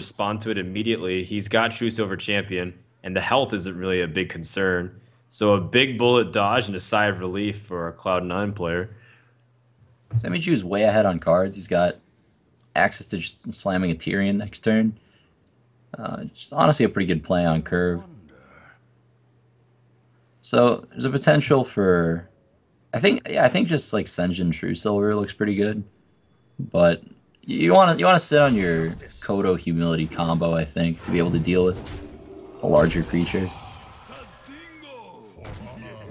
respond to it immediately. He's got True Silver Champion, and the health isn't really a big concern. So a big bullet dodge and a sigh of relief for a Cloud9 player. Semiju's way ahead on cards. He's got access to just slamming a Tyrion next turn. Just honestly a pretty good play on curve. So there's a potential for, I think just like Senjin True Silver looks pretty good, but you want to sit on your Kodo Humility combo, I think, to be able to deal with a larger creature.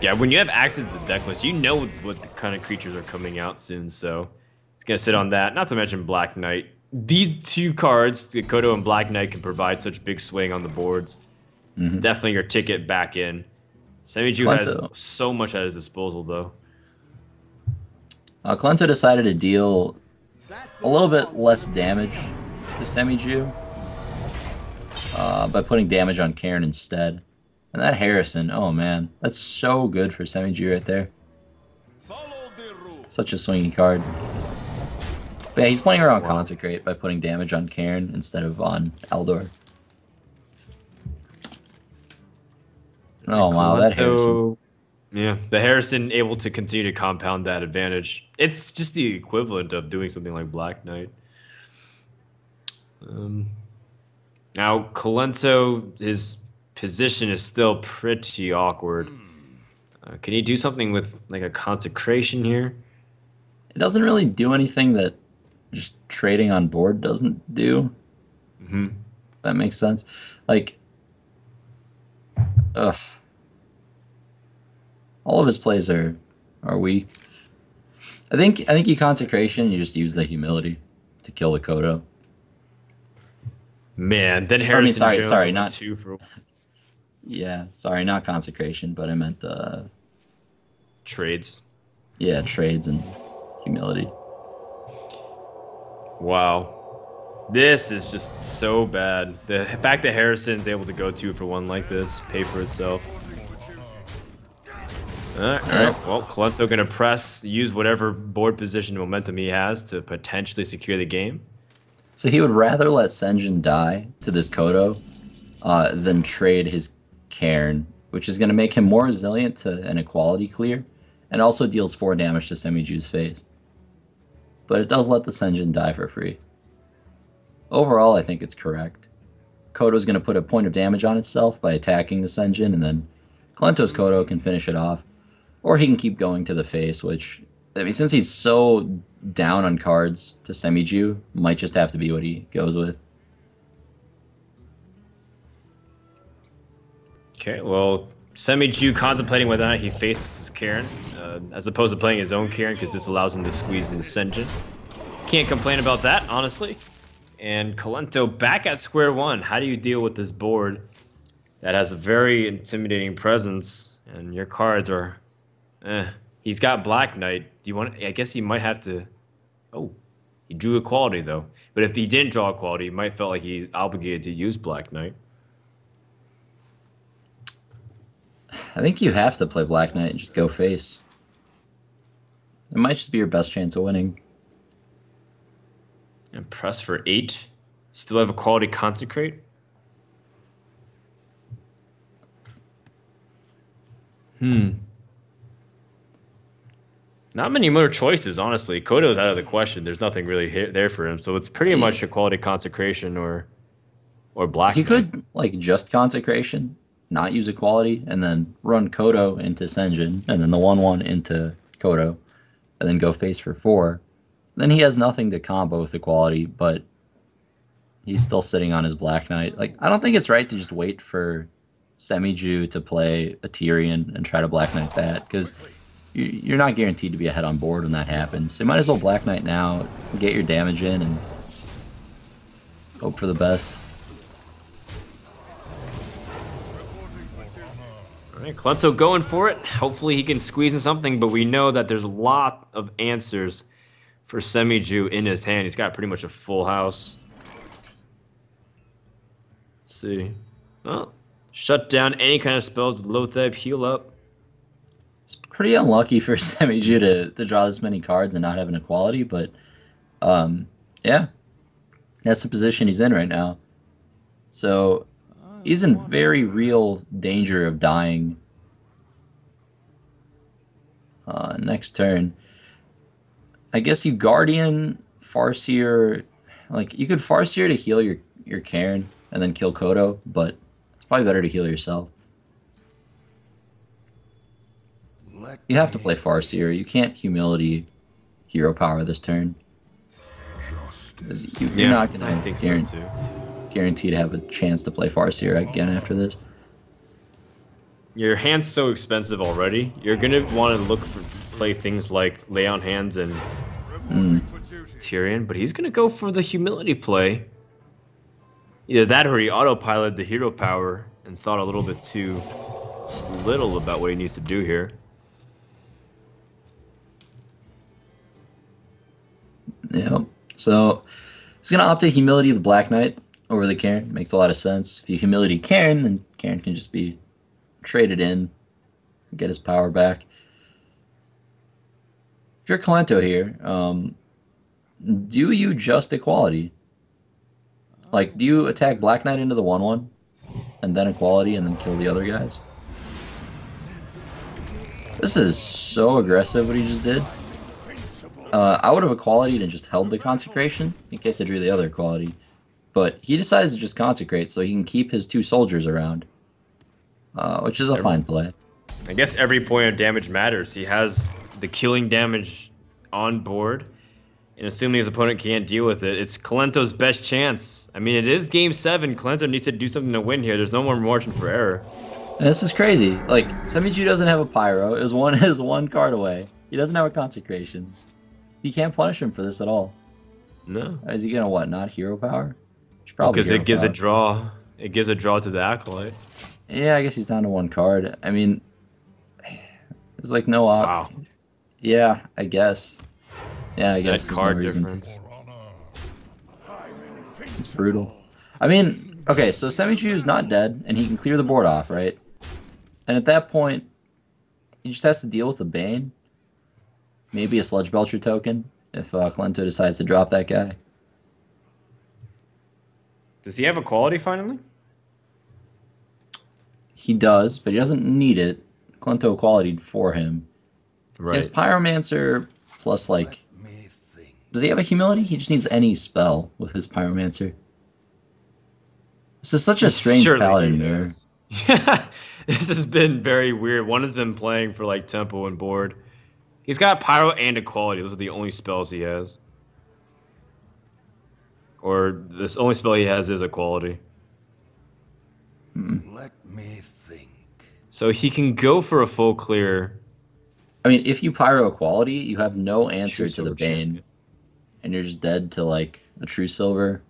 Yeah, when you have access to the deck list, you know what kind of creatures are coming out soon, so it's gonna sit on that. Not to mention Black Knight. These two cards, the Kodo and Black Knight, can provide such big swing on the boards. It's definitely your ticket back in. Semiju has so much at his disposal, though. Clento decided to deal a little bit less damage to Semiju by putting damage on Karin instead. And that Harrison, oh man, that's so good for Semiju right there. Such a swingy card. But yeah, he's playing around Consecrate by putting damage on Karin instead of on Eldor. Oh wow, that Harrison. Yeah, the Harrison able to continue to compound that advantage. It's just the equivalent of doing something like Black Knight. Now, Colento, his position is still pretty awkward. Can he do something with like a Consecration here? It doesn't really do anything that just trading on board doesn't do. That makes sense. Like, ugh. All of his plays are weak. I think you Consecration, you just use the Humility to kill the Kodo. Man, then Harrison Jones sorry, not 2 for. Yeah, sorry, not Consecration, but I meant Trades. Yeah, trades and Humility. Wow. This is just so bad. The fact that Harrison's able to go 2 for 1 like this, pay for itself. Alright, well, Colento gonna press, use whatever board position momentum he has to potentially secure the game. So he would rather let Senjin die to this Kodo than trade his Cairn, which is going to make him more resilient to an equality clear, and also deals 4 damage to Semiju's face. But it does let the Senjin die for free. Overall, I think it's correct. Kodo's going to put a point of damage on itself by attacking the Senjin, and then Colento's Kodo can finish it off. Or he can keep going to the face, which, I mean, since he's so down on cards to Semiju, might just have to be what he goes with. Okay, well, Semiju contemplating whether or not he faces his Karin, as opposed to playing his own Karin, because this allows him to squeeze in the Senjin. Can't complain about that, honestly. And Colento back at square one. How do you deal with this board that has a very intimidating presence, and your cards are... He's got Black Knight. Do you want? I guess he might have to. Oh, he drew Equality though. But if he didn't draw Equality, he might felt like he's obligated to use Black Knight. I think you have to play Black Knight and just go face. It might just be your best chance of winning. And press for 8. Still have Equality Consecrate. Not many more choices, honestly. Kodo's out of the question. There's nothing really there for him. So it's pretty much Equality Consecration or Black He Knight. could, like, just Consecration, not use Equality, and then run Kodo into Senjin, and then the 1/1 into Kodo, and then go face for 4. Then he has nothing to combo with Equality, but he's still sitting on his Black Knight. Like, I don't think it's right to just wait for Semiju to play a Tyrion and try to Black Knight that, because you're not guaranteed to be ahead on board when that happens. So you might as well Black Knight now, get your damage in, and hope for the best. All right, Colento going for it. Hopefully he can squeeze in something, but we know that there's a lot of answers for Semiju in his hand. He's got pretty much a full house. Let's see. Well, shut down any kind of spells with Lotheb, heal up. It's pretty unlucky for Semiju to draw this many cards and not have an Equality, but yeah, that's the position he's in right now. So he's in very real danger of dying next turn. I guess you Guardian, Farseer, like you could Farseer to heal your Cairn and then kill Kodo, but it's probably better to heal yourself. You have to play Farseer. You can't Humility Hero Power this turn. You're Yeah, not I gonna think so too. guarantee to have a chance to play Farseer again after this. Your hand's so expensive already. You're gonna want to look for play things like Lay on Hands and Tyrion, but he's gonna go for the humility play. Either that or he autopilot the hero power and thought a little bit too little about what he needs to do here. Yep. So he's gonna opt to humility the Black Knight over the Cairn. Makes a lot of sense. If you humility Cairn, then Cairn can just be traded in, get his power back. If you're Kalento here, do you just equality? Like, do you attack Black Knight into the 1/1 and then equality and then kill the other guys? This is so aggressive what he just did. I would have equality'd and just held the consecration in case I drew the other equality. But he decides to just consecrate so he can keep his 2 soldiers around. Which is a fine play. I guess every point of damage matters. He has the killing damage on board, and assuming his opponent can't deal with it, it's Kalento's best chance. I mean, it is Game 7. Kalento needs to do something to win here. There's no more margin for error. And this is crazy. Like, Semichu doesn't have a Pyro. Is one card away. He doesn't have a consecration. You can't punish him for this at all. No. Is he gonna what? Not hero power? Because it gives a draw. It gives a draw to the Acolyte. Yeah, I guess he's down to 1 card. I mean, there's like no op. Wow. Yeah, I guess. Yeah, I guess That there's card no reason. difference. It's brutal. I mean, okay, so Semichu is not dead, and he can clear the board off, right? And at that point, he just has to deal with the Bane. Maybe a Sludge Belcher token, if Kalento decides to drop that guy. Does he have a quality finally? He does, but he doesn't need it. Kalento quality'd for him. Right. He has Pyromancer plus, like... Does he have a humility? He just needs any spell with his Pyromancer. This is such a strange paladin mirror. Yeah, this has been very weird. One has been playing for like tempo and board. He's got pyro and equality. Those are the only spells he has. Or this only spell he has is equality. Let me think. So he can go for a full clear. I mean, if you pyro equality, you have no answer True to the Silver Bane. Champion. And you're just dead to, like, a True Silver.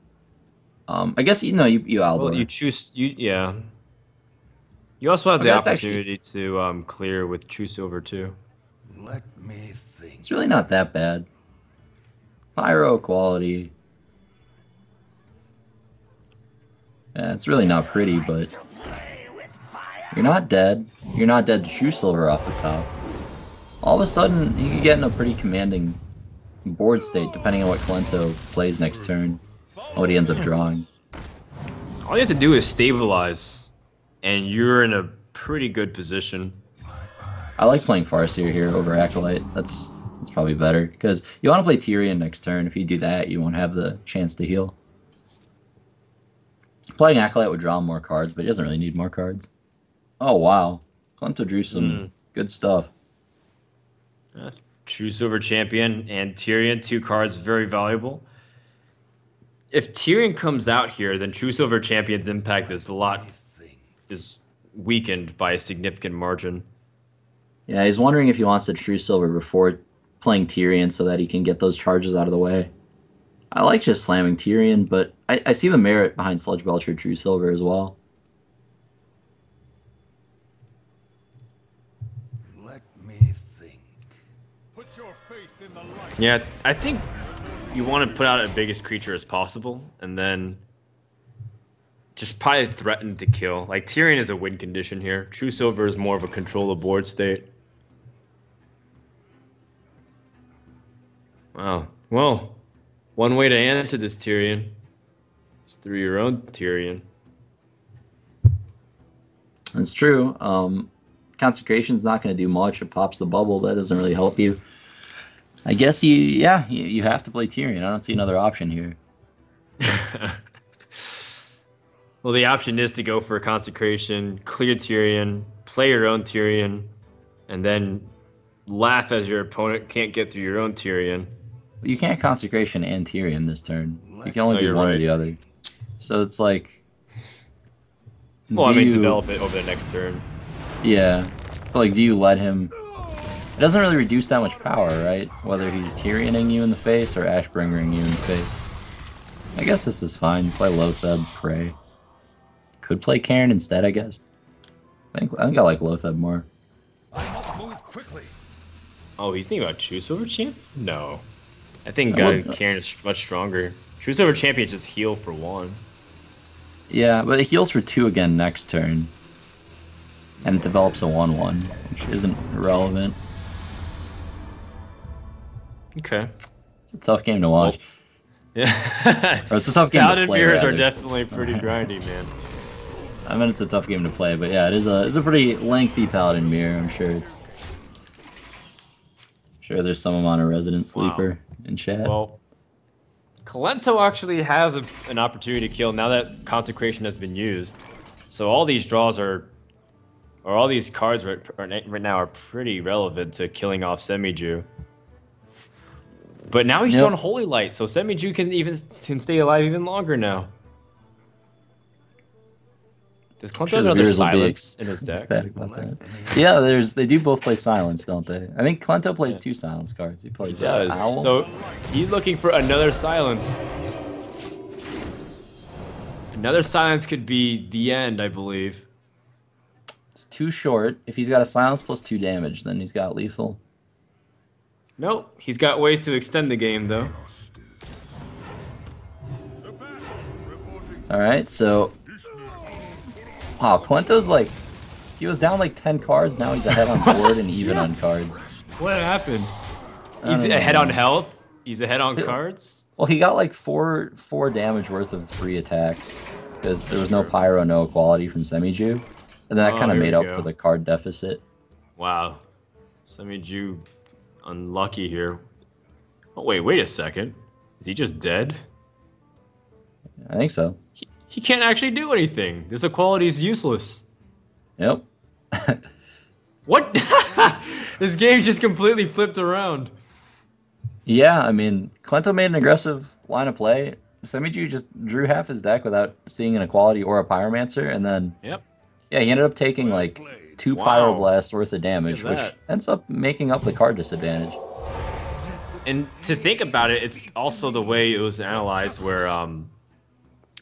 I guess, you Aldor. Well, you choose... yeah. You also have the that's opportunity to clear with True Silver too. Let me think. It's really not that bad. Pyro equality. Yeah, it's really not pretty, but... You're not dead. You're not dead to True Silver off the top. All of a sudden, you could get in a pretty commanding board state, depending on what Kalento plays next turn. What he ends up drawing. All you have to do is stabilize, and you're in a pretty good position. I like playing Farseer here over Acolyte. That's probably better, because you want to play Tyrion next turn. If you do that, you won't have the chance to heal. Playing Acolyte would draw more cards, but he doesn't really need more cards. Oh, wow. Kalento drew some good stuff. True Silver Champion and Tyrion, 2 cards, very valuable. If Tyrion comes out here, then True Silver Champion's impact is weakened by a significant margin. Yeah, he's wondering if he wants to True Silver before playing Tyrion so that he can get those charges out of the way. I like just slamming Tyrion, but I see the merit behind Sludge Belcher True Silver as well. Let me think. Put your faith in the light. Yeah, I think you want to put out as biggest creature as possible, and then just probably threaten to kill. Like, Tyrion is a win condition here. True Silver is more of a control the board state. Wow. Well, one way to answer this, Tyrion, is through your own Tyrion. That's true. Consecration's not going to do much. It pops the bubble. That doesn't really help you. I guess you have to play Tyrion. I don't see another option here. Well, the option is to go for a consecration, clear Tyrion, play your own Tyrion, and then laugh as your opponent can't get through your own Tyrion. You can't Consecration and Tyrion this turn. You can only Oh, do you're one or right. the other. So it's like... Well, I do mean, you- develop it over the next turn. Yeah. But like, do you let him... It doesn't really reduce that much power, right? Whether he's Tyrioning you in the face or Ashbringering you in the face. I guess this is fine. You play Lotheb, Prey. Could play Cairn instead, I guess. I think I like Lotheb more. I must move quickly. Oh, he's thinking about True Silver Champ? No. I think Well, Karen is much stronger. True Silver Champion just heal for 1. Yeah, but it heals for 2 again next turn. And it develops a 1/1, which isn't relevant. Okay. It's a tough game to watch. Yeah. Or it's a tough game to Paladin play, mirrors are rather. definitely pretty grindy, man. I mean, it's a tough game to play, but yeah, it's a pretty lengthy Paladin mirror. I'm sure there's some amount of Resident Sleeper in chat. Well, Kalento actually has an opportunity to kill now that Consecration has been used. So all these draws or all these cards right now are pretty relevant to killing off Semiju. But now he's drawn Holy Light, so Semiju can stay alive even longer now. Does Kalento have another Silence in his deck? Ecstatic about that. Yeah, they do both play Silence, don't they? I think Kalento plays 2 Silence cards. He plays Owl. So he's looking for another Silence. Another Silence could be the end, I believe. It's too short. If he's got a Silence plus 2 damage, then he's got lethal. Nope, he's got ways to extend the game, though. Alright, so... Wow, Kalento's like... He was down like 10 cards, now he's ahead on board and even on cards. What happened? I He's don't know, ahead on man. health? He's ahead on cards? Well, he got like four damage worth of free attacks because there was no Pyro, no Equality from Semiju, and then that Oh, kind of here made we up go. for the card deficit. Wow. Semiju unlucky here. Oh, wait a second. Is he just dead? I think so. He can't actually do anything. This equality is useless. Yep. What? This game just completely flipped around. Yeah, I mean, Kalento made an aggressive line of play. Semiju just drew half his deck without seeing an Equality or a Pyromancer, and then Yep. yeah, he ended up taking like 2 Wow. Pyroblasts worth of damage, Look at which that. ends up making up the card disadvantage. And to think about it, it's also the way it was analyzed where,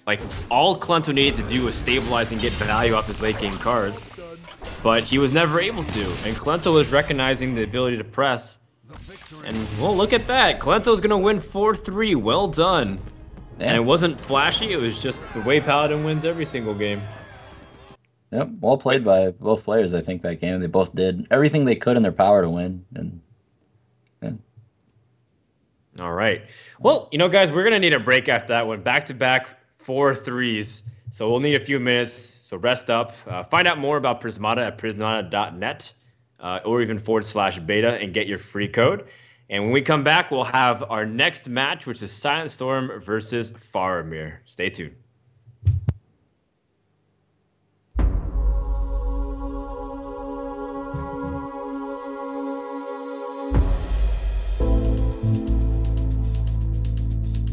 like, all Kalento needed to do was stabilize and get value off his late game cards. But he was never able to. And Kalento was recognizing the ability to press. And, well, look at that. Kalento's going to win 4-3. Well done. Yeah. And it wasn't flashy. It was just the way Paladin wins every single game. Yep, well played by both players, I think, that game. They both did everything they could in their power to win. And yeah. All right. Well, guys, we're going to need a break after that one. Back-to-back 4-3s. So we'll need a few minutes. So rest up. Find out more about Prismata at prismata.net or even /beta and get your free code. And when we come back, we'll have our next match, which is Silent Storm versus Faramir. Stay tuned.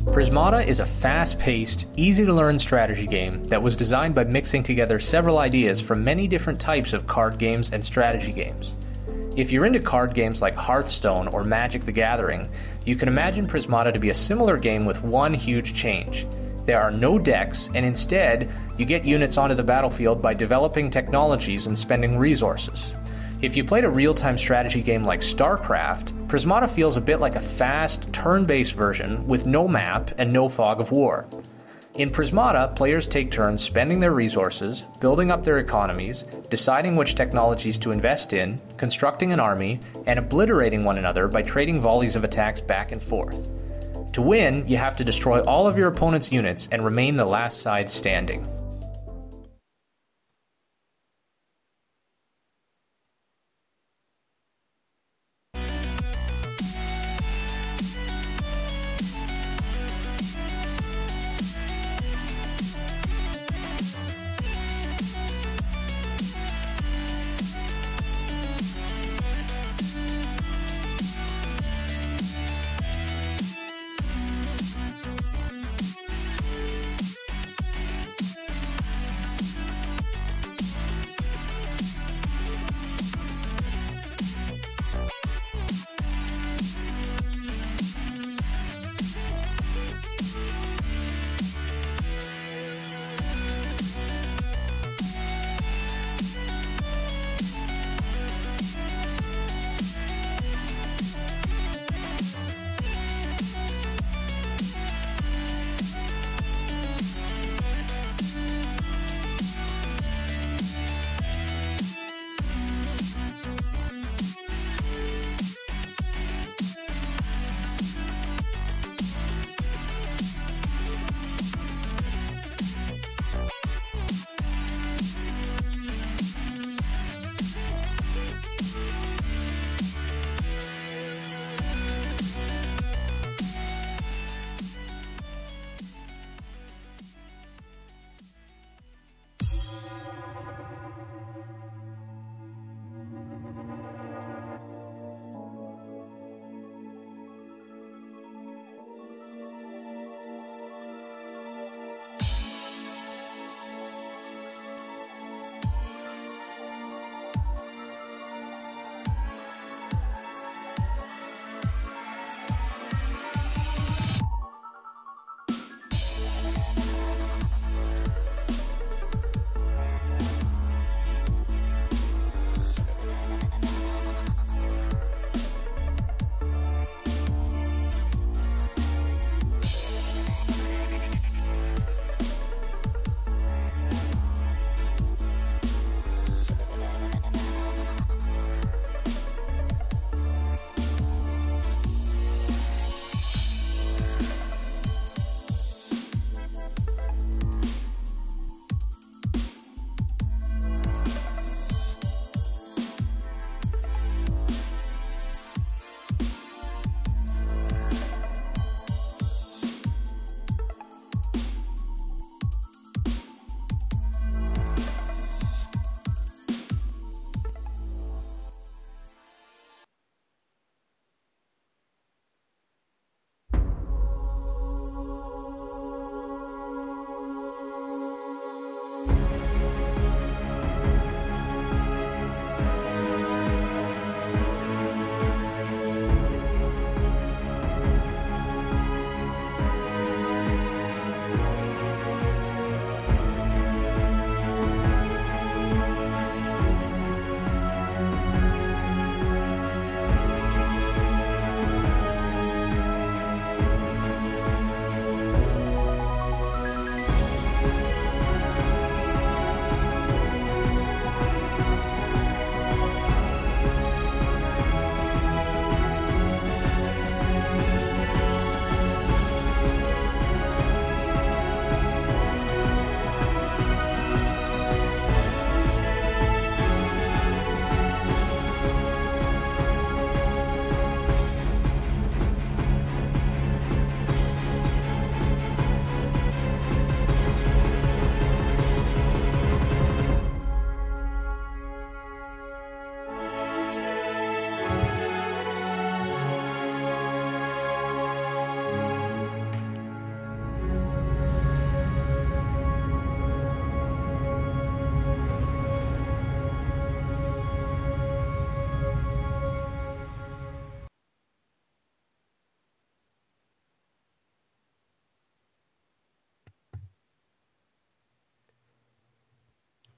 Prismata is a fast-paced, easy-to-learn strategy game that was designed by mixing together several ideas from many different types of card games and strategy games. If you're into card games like Hearthstone or Magic the Gathering, you can imagine Prismata to be a similar game with one huge change. There are no decks, and instead, you get units onto the battlefield by developing technologies and spending resources. If you played a real-time strategy game like StarCraft, Prismata feels a bit like a fast, turn-based version with no map and no fog of war. In Prismata, players take turns spending their resources, building up their economies, deciding which technologies to invest in, constructing an army, and obliterating one another by trading volleys of attacks back and forth. To win, you have to destroy all of your opponent's units and remain the last side standing.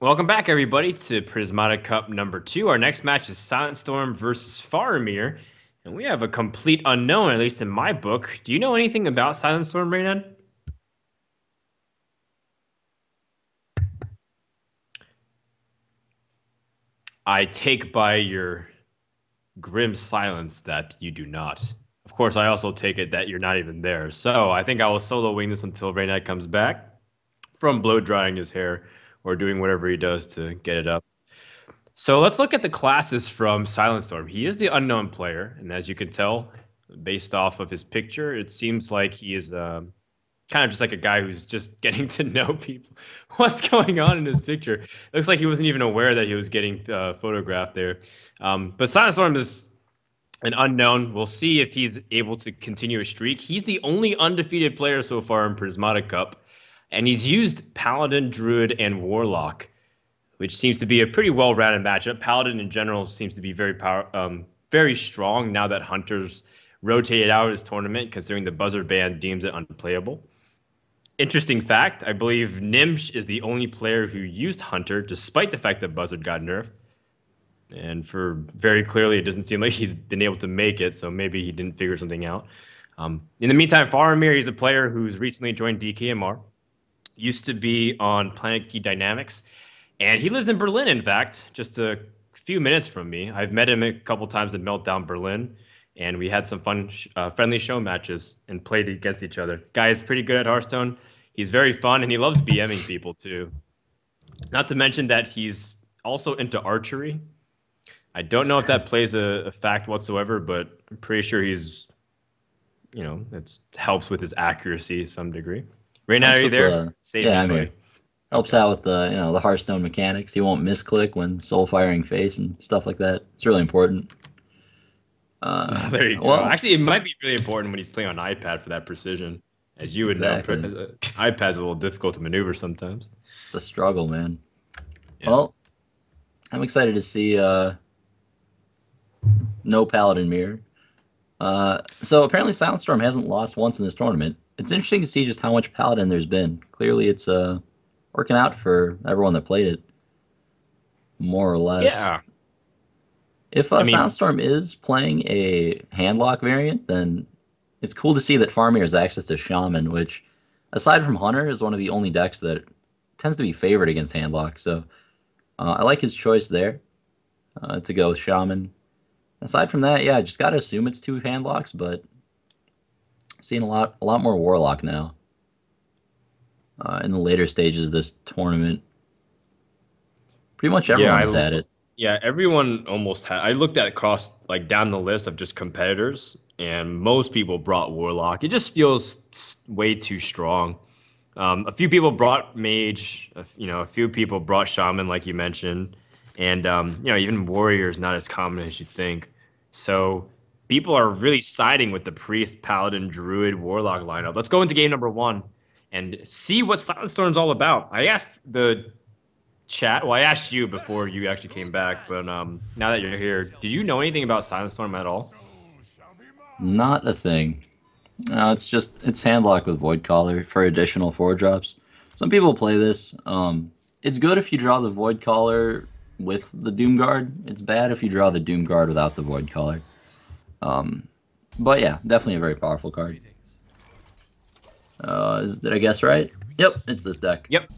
Welcome back, everybody, to Prismata Cup number 2. Our next match is Silent Storm versus Faramir, and we have a complete unknown, at least in my book. Do you know anything about Silent Storm, Reynad? I take by your grim silence that you do not. Of course, I also take it that you're not even there. So I think I will solo wing this until Reynad comes back from blow drying his hair or doing whatever he does to get it up. So let's look at the classes from Silent Storm. He is the unknown player, and as you can tell, based off of his picture, it seems like he is kind of just like a guy who's just getting to know people. What's going on in his picture? Looks like he wasn't even aware that he was getting photographed there. But Silent Storm is an unknown. We'll see if he's able to continue a streak. He's the only undefeated player so far in Prismata Cup, and he's used Paladin, Druid, and Warlock, which seems to be a pretty well-rounded matchup. Paladin in general seems to be very strong now that Hunter's rotated out of his tournament, considering the buzzer ban deems it unplayable. Interesting fact, I believe Nimsh is the only player who used Hunter, despite the fact that Buzzard got nerfed. And for very clearly, it doesn't seem like he's been able to make it, so maybe he didn't figure something out. In the meantime, Faramir, he's a player who's recently joined DKMR. Used to be on Planet Key Dynamics, and he lives in Berlin, in fact, just a few minutes from me. I've met him a couple times in Meltdown Berlin, and we had some fun, friendly show matches and played against each other. Guy is pretty good at Hearthstone. He's very fun, and he loves BMing people, too. Not to mention that he's also into archery. I don't know if that plays a fact whatsoever, but I'm pretty sure he's, it helps with his accuracy to some degree. Reynad, are you there? Yeah, I'm here. Helps out with the Hearthstone mechanics. He won't misclick when soul firing face and stuff like that. It's really important. There you go. Well, actually, it might be really important when he's playing on iPad for that precision. As you would know, iPad's a little difficult to maneuver sometimes. It's a struggle, man. Yeah. Well, I'm excited to see no Paladin Mirror. So apparently Silent Storm hasn't lost once in this tournament. It's interesting to see just how much Paladin there's been. Clearly it's working out for everyone that played it, more or less. Yeah. If Silent Storm is playing a handlock variant, then it's cool to see that Faramir has access to Shaman, which, aside from Hunter, is one of the only decks that tends to be favored against handlock. So I like his choice there to go with Shaman. Aside from that, yeah, I just got to assume it's 2 handlocks, but seeing a lot more Warlock now in the later stages of this tournament. Pretty much everyone's had it. Yeah, everyone almost had. I looked at down the list of just competitors, and most people brought Warlock. It just feels way too strong. A few people brought Mage. A few people brought Shaman, like you mentioned, and even Warrior is not as common as you think. So people are really siding with the Priest, Paladin, Druid, Warlock lineup. Let's go into game number 1 and see what Silent Storm's all about. I asked the chat. Well, I asked you before you actually came back, but now that you're here, did you know anything about Silent Storm at all? Not a thing. No, it's handlock with Void Caller for additional 4-drops. Some people play this. It's good if you draw the Void Caller with the Doomguard. It's bad if you draw the Doomguard without the Void Caller. But yeah, definitely a very powerful card. Did I guess right? Yep, it's this deck. Yep.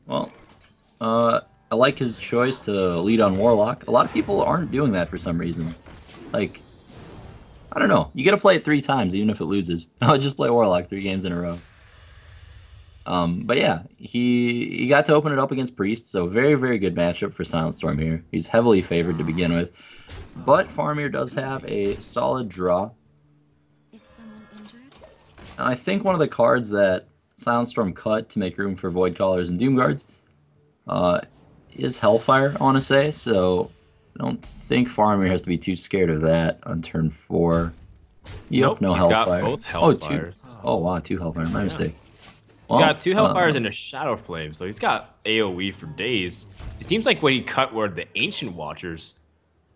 Well, I like his choice to lead on Warlock. A lot of people aren't doing that for some reason. Like, I don't know. You gotta play it 3 times, even if it loses. I'll just play Warlock 3 games in a row. But yeah, he got to open it up against Priest, so very, very good matchup for Silent Storm here. He's heavily favored to begin with. But Faramir does have a solid draw. Is someone injured? I think one of the cards that Silent Storm cut to make room for Void Callers and Doomguards is Hellfire, I want to say, so I don't think Faramir has to be too scared of that on turn 4. Yep, no Hellfire. Got both Hellfires. Oh, wow, 2 Hellfire, my mistake. He's got 2 Hellfires and a Shadow Flame, so he's got AoE for days. It seems like what he cut were the Ancient Watchers.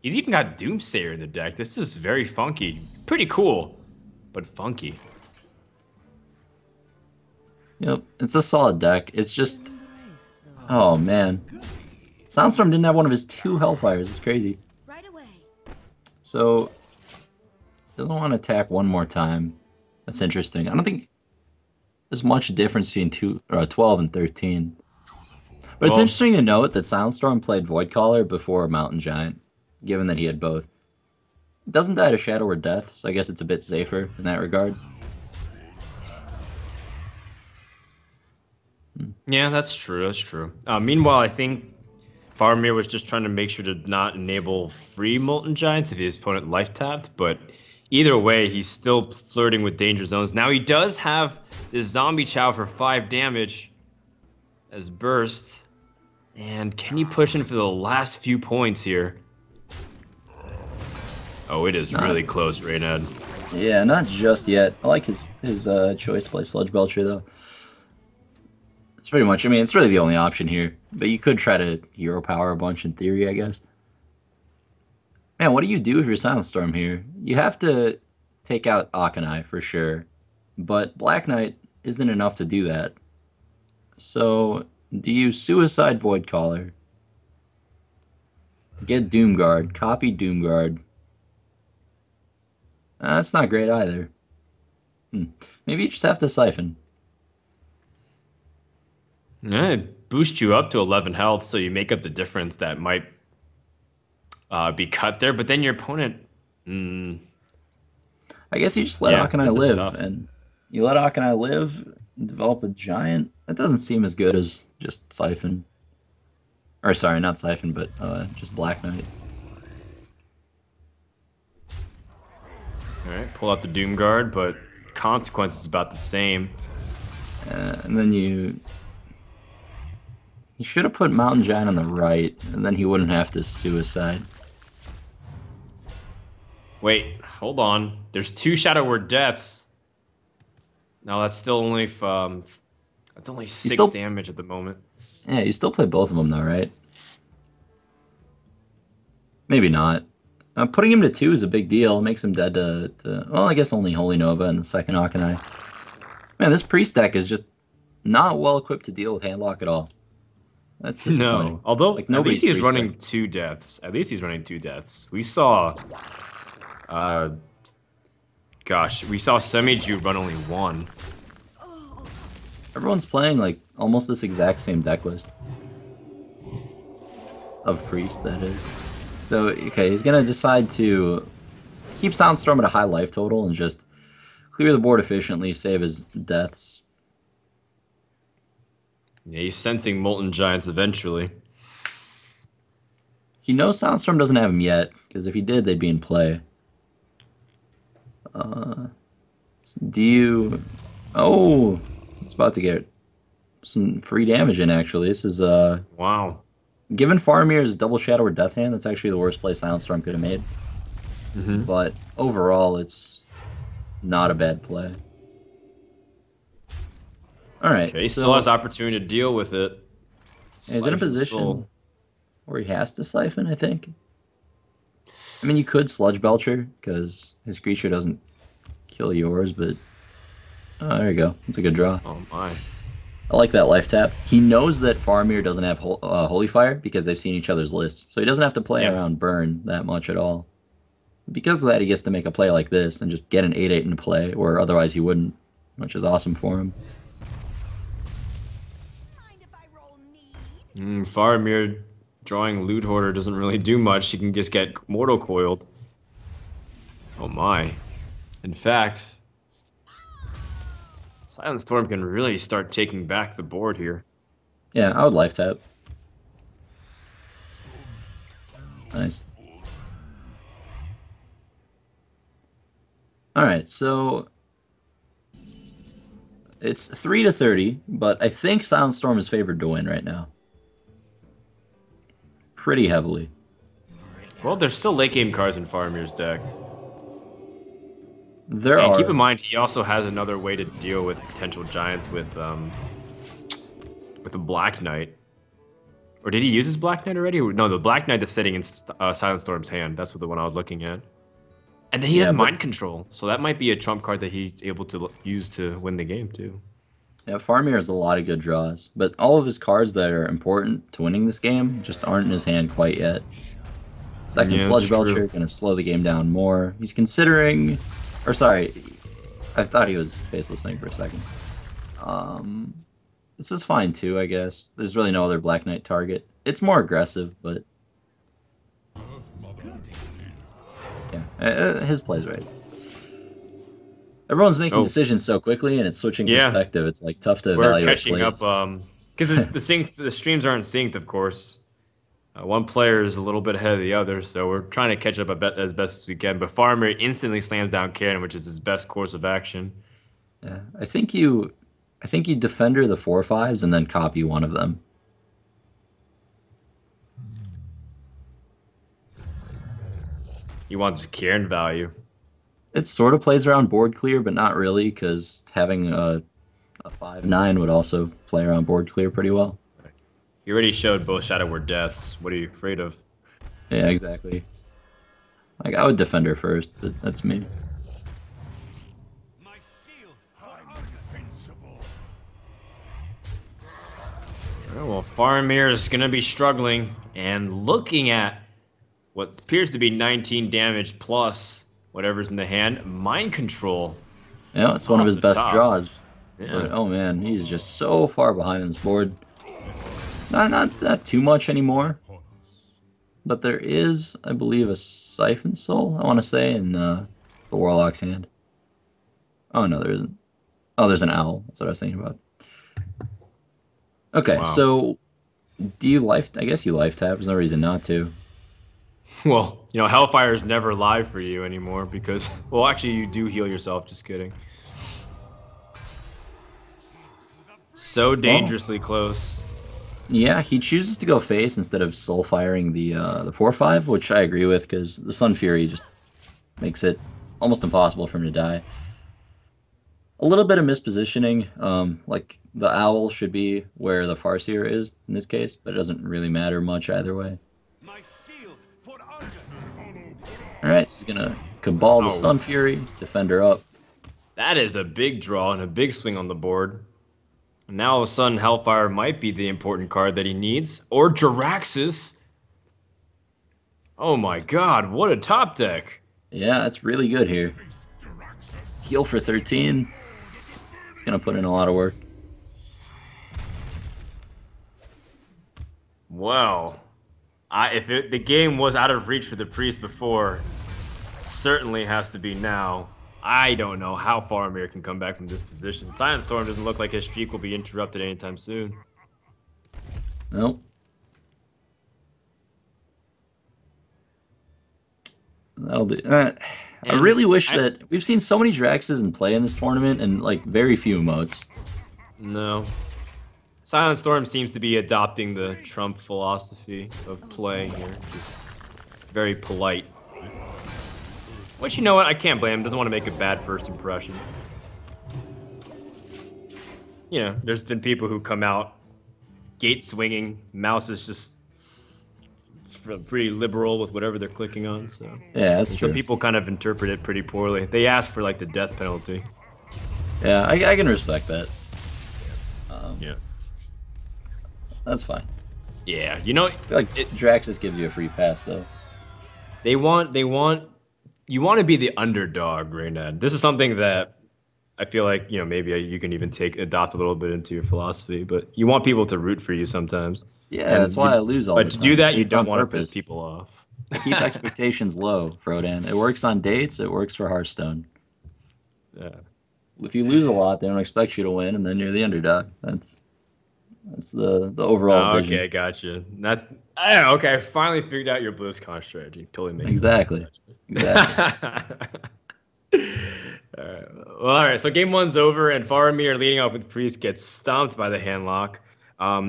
He's even got Doomsayer in the deck. This is very funky. Pretty cool, but funky. Yep, it's a solid deck. It's just, Oh man, Soundstorm didn't have one of his 2 Hellfires. It's crazy. Right away. So doesn't want to attack one more time. That's interesting. I don't think there's much difference between 12 and 13. But it's Well, interesting to note that Soundstorm played Voidcaller before Mountain Giant, given that he had both. It doesn't die to Shadow or Death, so I guess it's a bit safer in that regard. yeah, that's true. That's true. Meanwhile, I think Faramir was just trying to make sure to not enable free Molten Giants if his opponent life tapped, but either way, he's still flirting with danger zones. Now he does have this Zombie Chow for 5 damage as burst. And can he push in for the last few points here? Oh, it is really close, Reynad. Yeah, not just yet. I like his choice to play Sludge Belcher, though. It's pretty much, I mean, it's really the only option here. But you could try to hero power a bunch in theory, I guess. Man, what do you do if you're Silent Storm here? You have to take out Akanai for sure. But Black Knight isn't enough to do that. So, do you Suicide Voidcaller? Get Doomguard, copy Doomguard. That's not great either. Maybe you just have to Siphon. Yeah, it boosts you up to 11 health, so you make up the difference that might be cut there. But then your opponent... I guess you just let Akanai live. And you let Akanai live and develop a Giant. That doesn't seem as good as just Siphon. Or sorry, not Siphon, but just Black Knight. Alright, pull out the Doomguard, but consequence is about the same. And then you should have put Mountain Giant on the right, and then he wouldn't have to Suicide. Wait, hold on. There's 2 Shadow Word Deaths. No, that's still only that's only 6 damage at the moment. Yeah, you still play both of them though, right? Maybe not. Putting him to 2 is a big deal. It makes him dead to well, I guess only Holy Nova and the second Akanai. Man, this Priest deck is just not well equipped to deal with Handlock at all. That's disappointing. No, although like, at least he's Priest running deck. 2 deaths. At least he's running 2 deaths. We saw... we saw Semi-Ju run only 1. Everyone's playing like almost this exact same deck list. Of Priest, that is. So, okay, he's gonna decide to keep Soundstorm at a high life total and just clear the board efficiently, save his deaths. Yeah, he's sensing Molten Giants eventually. He knows Soundstorm doesn't have him yet, because if he did, they'd be in play. Do you... Oh! He's about to get some free damage in, actually. This is, Wow. Given Faramir's double Shadow or Death Hand, that's actually the worst play Soundstorm could have made. But overall, it's not a bad play. Alright, Okay, he still has opportunity to deal with it. he's in a position where he has to Siphon, I think. I mean, you could Sludge Belcher, because his creature doesn't kill yours, but... Oh, there you go. That's a good draw. Oh my. I like that life tap. He knows that Faramir doesn't have Holy Fire because they've seen each other's lists, so he doesn't have to play around Burn that much at all. Because of that, he gets to make a play like this and just get an 8/8 into play, where otherwise he wouldn't, which is awesome for him. Faramir drawing Loot Hoarder doesn't really do much. He can just get Mortal Coiled. Oh my. In fact... Silent Storm can really start taking back the board here. Yeah, I would life tap. Nice. Alright, so... It's 3-30, but I think Silent Storm is favored to win right now. Pretty heavily. Well, there's still late game cards in Faramir's deck. There And are. keep in mind, he also has another way to deal with potential giants with a Black Knight. Or did he use his Black Knight already? No, the Black Knight that's sitting in Silent Storm's hand. That's the one I was looking at. And then he has Mind Control, so that might be a trump card that he's able to use to win the game, too. Yeah, Farmir has a lot of good draws, but all of his cards that are important to winning this game just aren't in his hand quite yet. Second Yeah, it's Sludge true. Belcher, gonna slow the game down more. He's considering, or sorry, I thought he was Faceless Thing for a second. Um, this is fine too, I guess. There's really no other Black Knight target. It's more aggressive, but yeah, his play's right. Everyone's making Oh, decisions so quickly, and it's switching yeah. perspective. It's like tough to We're evaluate catching up, plays. because the streams aren't synced, of course. One player is a little bit ahead of the other, so we're trying to catch up as best as we can. But Farmer instantly slams down Karen, which is his best course of action. Yeah, I think you defender the 4/5s and then copy one of them. He wants Karen value. It sort of plays around board clear, but not really, because having a 5/9 would also play around board clear pretty well. He already showed both Shadow Word deaths. What are you afraid of? Yeah, exactly. Like I would defender first, but that's me. My shield are invincible. Oh, well, Faramir is going to be struggling and looking at what appears to be 19 damage plus whatever's in the hand. Mind Control. Yeah, it's one of Off his the best top. draws. Yeah. But oh man, he's just so far behind on this board. Not too much anymore. But there is, I believe, a Siphon Soul, I want to say, in the Warlock's hand. Oh, no, there isn't. Oh, there's an Owl. That's what I was thinking about. Okay, Wow. so do you life... I guess you life tap. There's no reason not to. Well, Hellfire is never live for you anymore because, well, actually, you do heal yourself. Just kidding. So dangerously close. Yeah, he chooses to go face instead of soul firing the 4/5, which I agree with because the Sun Fury just makes it almost impossible for him to die. A little bit of mispositioning, like the Owl should be where the Farseer is in this case, but it doesn't really matter much either way. My shield for honor. Alright, so he's gonna Cabal the Oh. Sun Fury, Defender up. That is a big draw and a big swing on the board. Now all of a sudden, Hellfire might be the important card that he needs. Or Jiraxis. Oh my god, what a top deck. Yeah, that's really good here. Heal for 13. It's gonna put in a lot of work. Wow. If the game was out of reach for the Priest before, certainly has to be now. I don't know how Faramir can come back from this position. Silent Storm doesn't look like his streak will be interrupted anytime soon. Nope. That'll do. I And really wish that we've seen so many Draxes in play in this tournament and like very few emotes. No. Silent Storm seems to be adopting the Trump philosophy of playing here. Just very polite. Which, you know what, I can't blame him. Doesn't want to make a bad first impression. There's been people who come out gate swinging. Mouse is just pretty liberal with whatever they're clicking on. So Yeah, that's and true. some people kind of interpret it pretty poorly. They ask for like the death penalty. Yeah, I can respect that. Yeah. That's fine. Yeah, I feel like Draxus gives you a free pass though. you want to be the underdog, Reynad. This is something that I feel like, maybe you can even adopt a little bit into your philosophy, but you want people to root for you sometimes. Yeah, And that's why I lose all the But time. to do that, See, you it's on don't want to piss purpose. people off. Keep expectations low, Frodan. It works on dates, it works for Hearthstone. Yeah. If you lose a lot, they don't expect you to win, and then you're the underdog. That's the overall vision. Okay, gotcha. Okay, I finally figured out your BlizzCon strategy. Totally makes Exactly. Exactly. sense. All right. So game one's over, and Faramir leading off with Priest gets stomped by the handlock.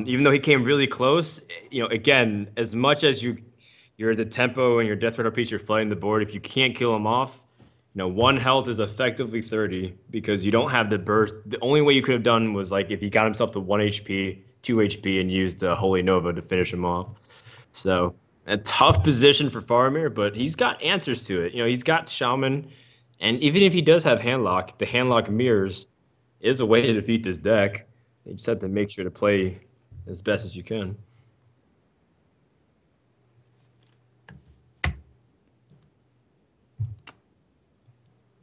Even though he came really close, again, as much as you're at the tempo and your Death Threat piece, you're flooding the board. If you can't kill him off, one health is effectively 30 because you don't have the burst. The only way you could have done was like if he got himself to 1 HP, 2 HP, and used Holy Nova to finish him off. So a tough position for Faramir, but he's got answers to it. He's got Shaman, and even if he does have Handlock, the Handlock mirrors is a way to defeat this deck. You just have to make sure to play as best as you can.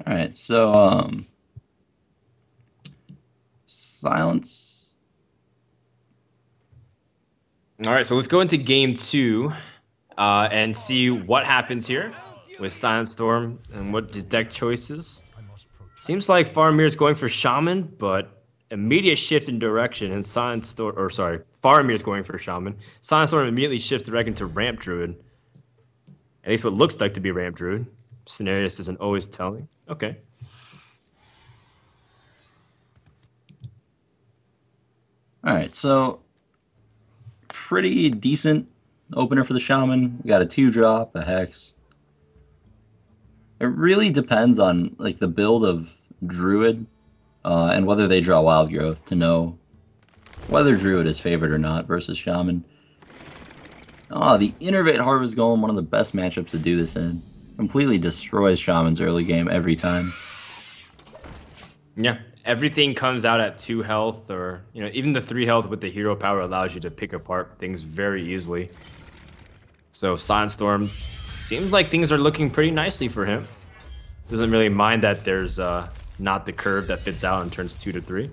All right, so silence. All right, so let's go into game 2 and see what happens here with Silent Storm and what his deck choices. Seems like Faramir's going for Shaman, but immediate shift in direction, and Faramir's going for Shaman. Silent Storm immediately shifts direction to Ramp Druid. At least what looks like to be Ramp Druid. Scenarios isn't always telling. Okay. All right, so pretty decent opener for the Shaman. We got a 2-drop, a Hex. It really depends on like the build of Druid and whether they draw Wild Growth to know whether Druid is favored or not versus Shaman. The Innervate Harvest Golem, one of the best matchups to do this in. Completely destroys Shaman's early game every time. Yeah, everything comes out at 2 health, or even the 3 health with the hero power allows you to pick apart things very easily. So Silent Storm seems like things are looking pretty nicely for him. Doesn't really mind that there's not the curve that fits out and turns 2 to 3.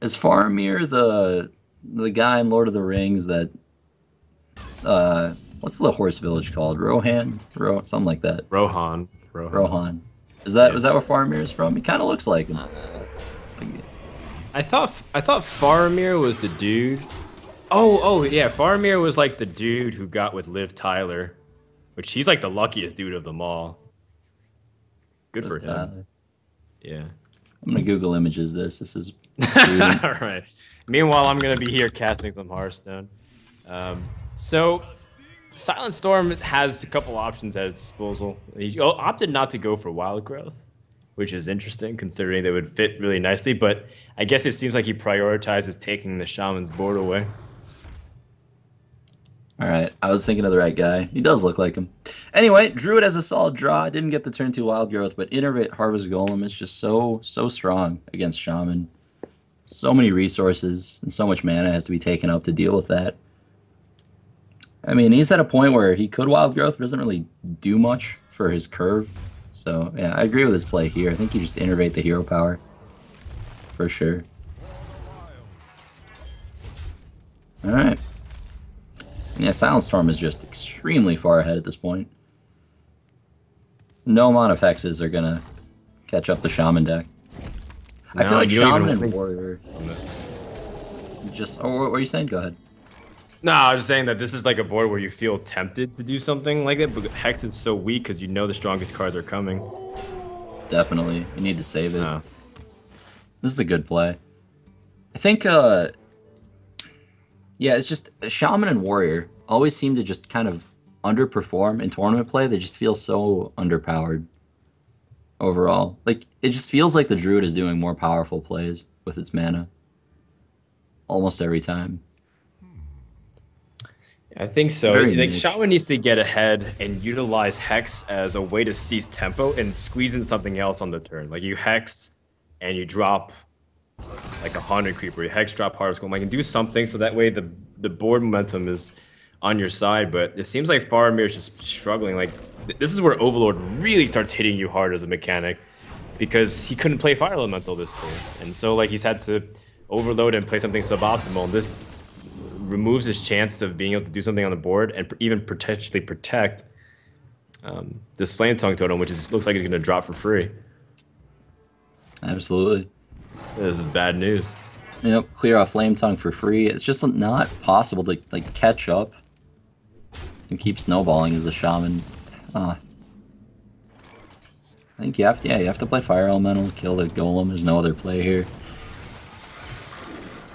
Is Faramir the guy in Lord of the Rings that what's the horse village called? Something like that. Rohan. Was that where Faramir is from? He kind of looks like him. I thought Faramir was the dude. Oh yeah, Faramir was like the dude who got with Liv Tyler, which he's like the luckiest dude of them all. Good for him. Yeah. I'm gonna Google images this. This is. All right. Meanwhile, I'm gonna be here casting some Hearthstone. So, Silent Storm has a couple options at his disposal. He opted not to go for Wild Growth, which is interesting considering they would fit really nicely, but I guess it seems like he prioritizes taking the Shaman's board away. Alright, I was thinking of the right guy. He does look like him. Anyway, Druid has a solid draw. Didn't get the turn 2 Wild Growth, but Innervate Harvest Golem is just so strong against Shaman. So many resources and so much mana has to be taken up to deal with that. I mean, he's at a point where he could Wild Growth, but doesn't really do much for his curve. So, yeah, I agree with his play here. I think you just innervate the hero power. For sure. Alright. Yeah, Silent Storm is just extremely far ahead at this point. No amount of hexes are gonna catch up the Shaman deck. I feel like Shaman and Warrior just... Oh, what were you saying? Go ahead. No, I was just saying that this is like a board where you feel tempted to do something like that, but Hex is so weak because you know the strongest cards are coming. Definitely. You need to save it. No. This is a good play. I think, yeah, it's just Shaman and Warrior always seem to just kind of underperform in tournament play. They just feel so underpowered overall. Like, it just feels like the Druid is doing more powerful plays with its mana almost every time. I think so. Like Shaman needs to get ahead and utilize Hex as a way to seize tempo and squeeze in something else on the turn. Like you Hex and you drop like a 100 creeper. You Hex, drop Harvest Golem. I can do something so that way the board momentum is on your side. But it seems like Faramir is just struggling. Like this is where Overlord really starts hitting you hard as a mechanic because he couldn't play Fire Elemental this turn, and so like he's had to overload and play something suboptimal. And this removes his chance of being able to do something on the board and even potentially protect this Flame Tongue Totem, which looks like it's going to drop for free. Absolutely. This is bad news. Yep, clear off Flame Tongue for free. It's just not possible to like catch up and keep snowballing as a Shaman. I think you have to play Fire Elemental, kill the Golem. There's no other play here.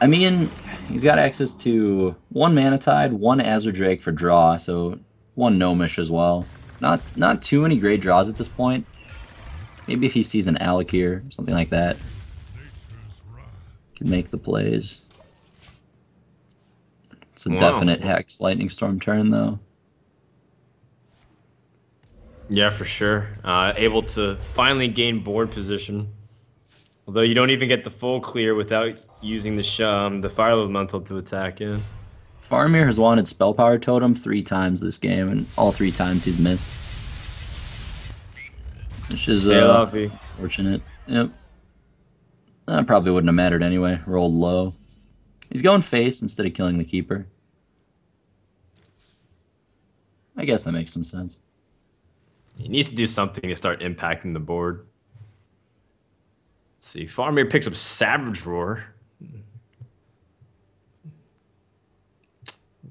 I mean, he's got access to 1 Mana Tide, 1 Azure Drake for draw, so 1 Gnomish as well. Not too many great draws at this point. Maybe if he sees an Alakir or something like that, can make the plays. It's a definite Hex Lightning Storm turn, though. Yeah, for sure. Able to finally gain board position. Although you don't even get the full clear without using the fire elemental to attack in. Faramir has wanted Spell Power Totem 3 times this game, and all 3 times he's missed. Which is fortunate. Yep. That probably wouldn't have mattered anyway. Rolled low. He's going face instead of killing the keeper. I guess that makes some sense. He needs to do something to start impacting the board. Let's see. Faramir picks up Savage Roar.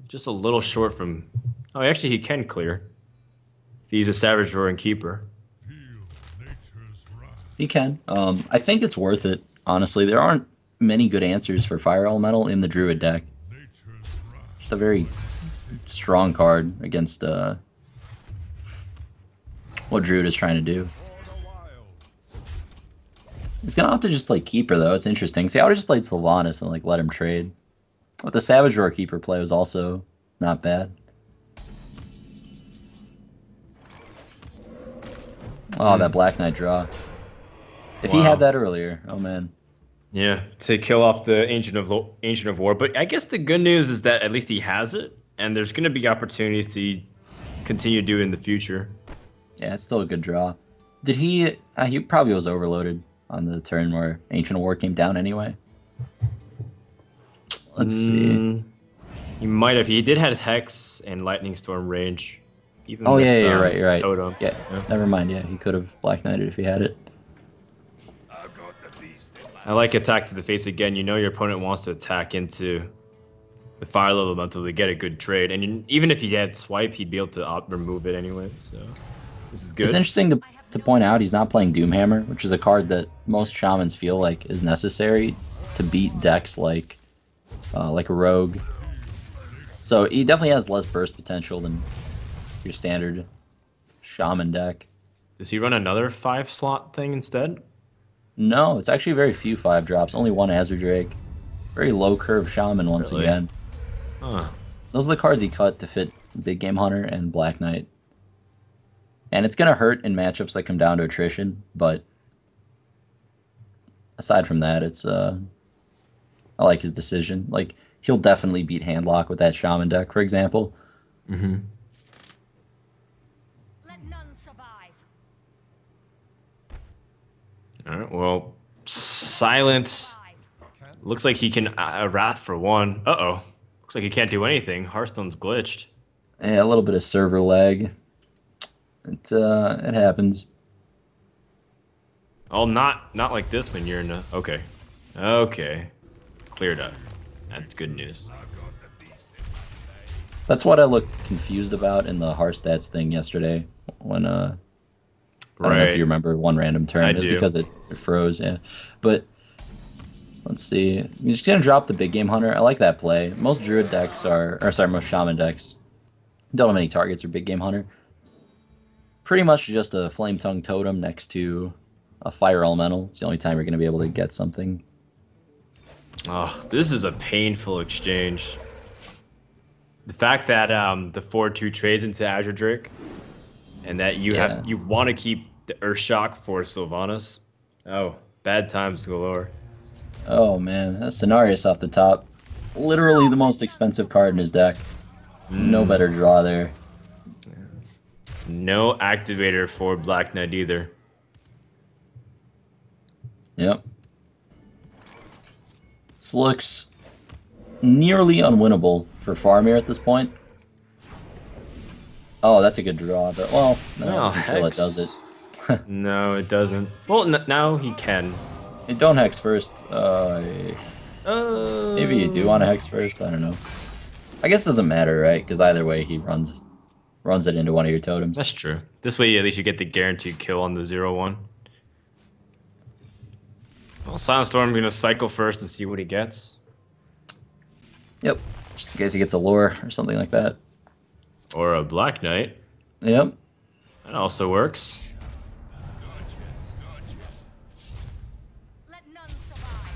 Just a little short from... Oh, actually, he can clear. If he's a Savage Roar and keeper. He can. I think it's worth it, honestly. There aren't many good answers for Fire Elemental in the Druid deck. Just a very strong card against what Druid is trying to do. He's gonna opt to just play Keeper, though. It's interesting. See, I would have just played Sylvanas and like let him trade. But the Savage Roar Keeper play was also not bad. Oh, that Black Knight draw. If he had that earlier, oh man. Yeah, to kill off the Ancient of War. But I guess the good news is that at least he has it, and there's going to be opportunities to continue to do it in the future. Yeah, it's still a good draw. Did he... he probably was overloaded on the turn where Ancient of War came down anyway. Let's see. He might have. He did have Hex and Lightning Storm range. Even oh, with, yeah, you're right, you're right. Totem. Yeah, never mind. Yeah, he could have Black Knighted if he had it. I like attack to the face again. You know your opponent wants to attack into the fire elemental to get a good trade, and even if he had swipe, he'd be able to remove it anyway. So this is good. It's interesting to point out he's not playing Doomhammer, which is a card that most shamans feel like is necessary to beat decks like a Rogue. So he definitely has less burst potential than your standard shaman deck. Does he run another 5-slot thing instead? No, it's actually very few 5-drops. Only one Azure Drake. Very low curve shaman once again. Huh. Those are the cards he cut to fit Big Game Hunter and Black Knight. And it's gonna hurt in matchups that come down to attrition, but aside from that, it's I like his decision. Like he'll definitely beat Handlock with that shaman deck, for example. Mm-hmm. Let none survive. All right. Well, Silent looks like he can Wrath for 1. Uh-oh. Looks like he can't do anything. Hearthstone's glitched. Yeah, a little bit of server lag. It happens. Oh, not like this when you're in a... Okay. Okay. Cleared up. That's good news. That's what I looked confused about in the Hearthstats thing yesterday when I don't know if you remember one random turn. I It was do. because it froze, yeah. But let's see. You're just gonna drop the Big Game Hunter. I like that play. Most Druid decks most Shaman decks don't have any targets or Big Game Hunter. Pretty much just a Flame Tongue Totem next to a Fire Elemental. It's the only time you're gonna be able to get something. Oh, this is a painful exchange. The fact that the 4/2 trades into Azure Drake, and that you want to keep the Earthshock for Sylvanas. Oh, bad times galore. Oh man, that's Cenarius off the top. Literally the most expensive card in his deck. No better draw there. No activator for Black Knight either. Yep. This looks nearly unwinnable for Faramir at this point. Oh, that's a good draw, but well, no, it's until it does it. No, it doesn't. Well, now he can. Hey, don't hex first. Maybe you do want to hex first. I don't know. I guess it doesn't matter, right? Because either way, he runs it into one of your totems. That's true. This way, at least you get the guaranteed kill on the 0/1. Well, Silent Storm gonna cycle first and see what he gets. Yep. Just in case he gets a lure or something like that. Or a Black Knight. Yep. That also works. Let none survive.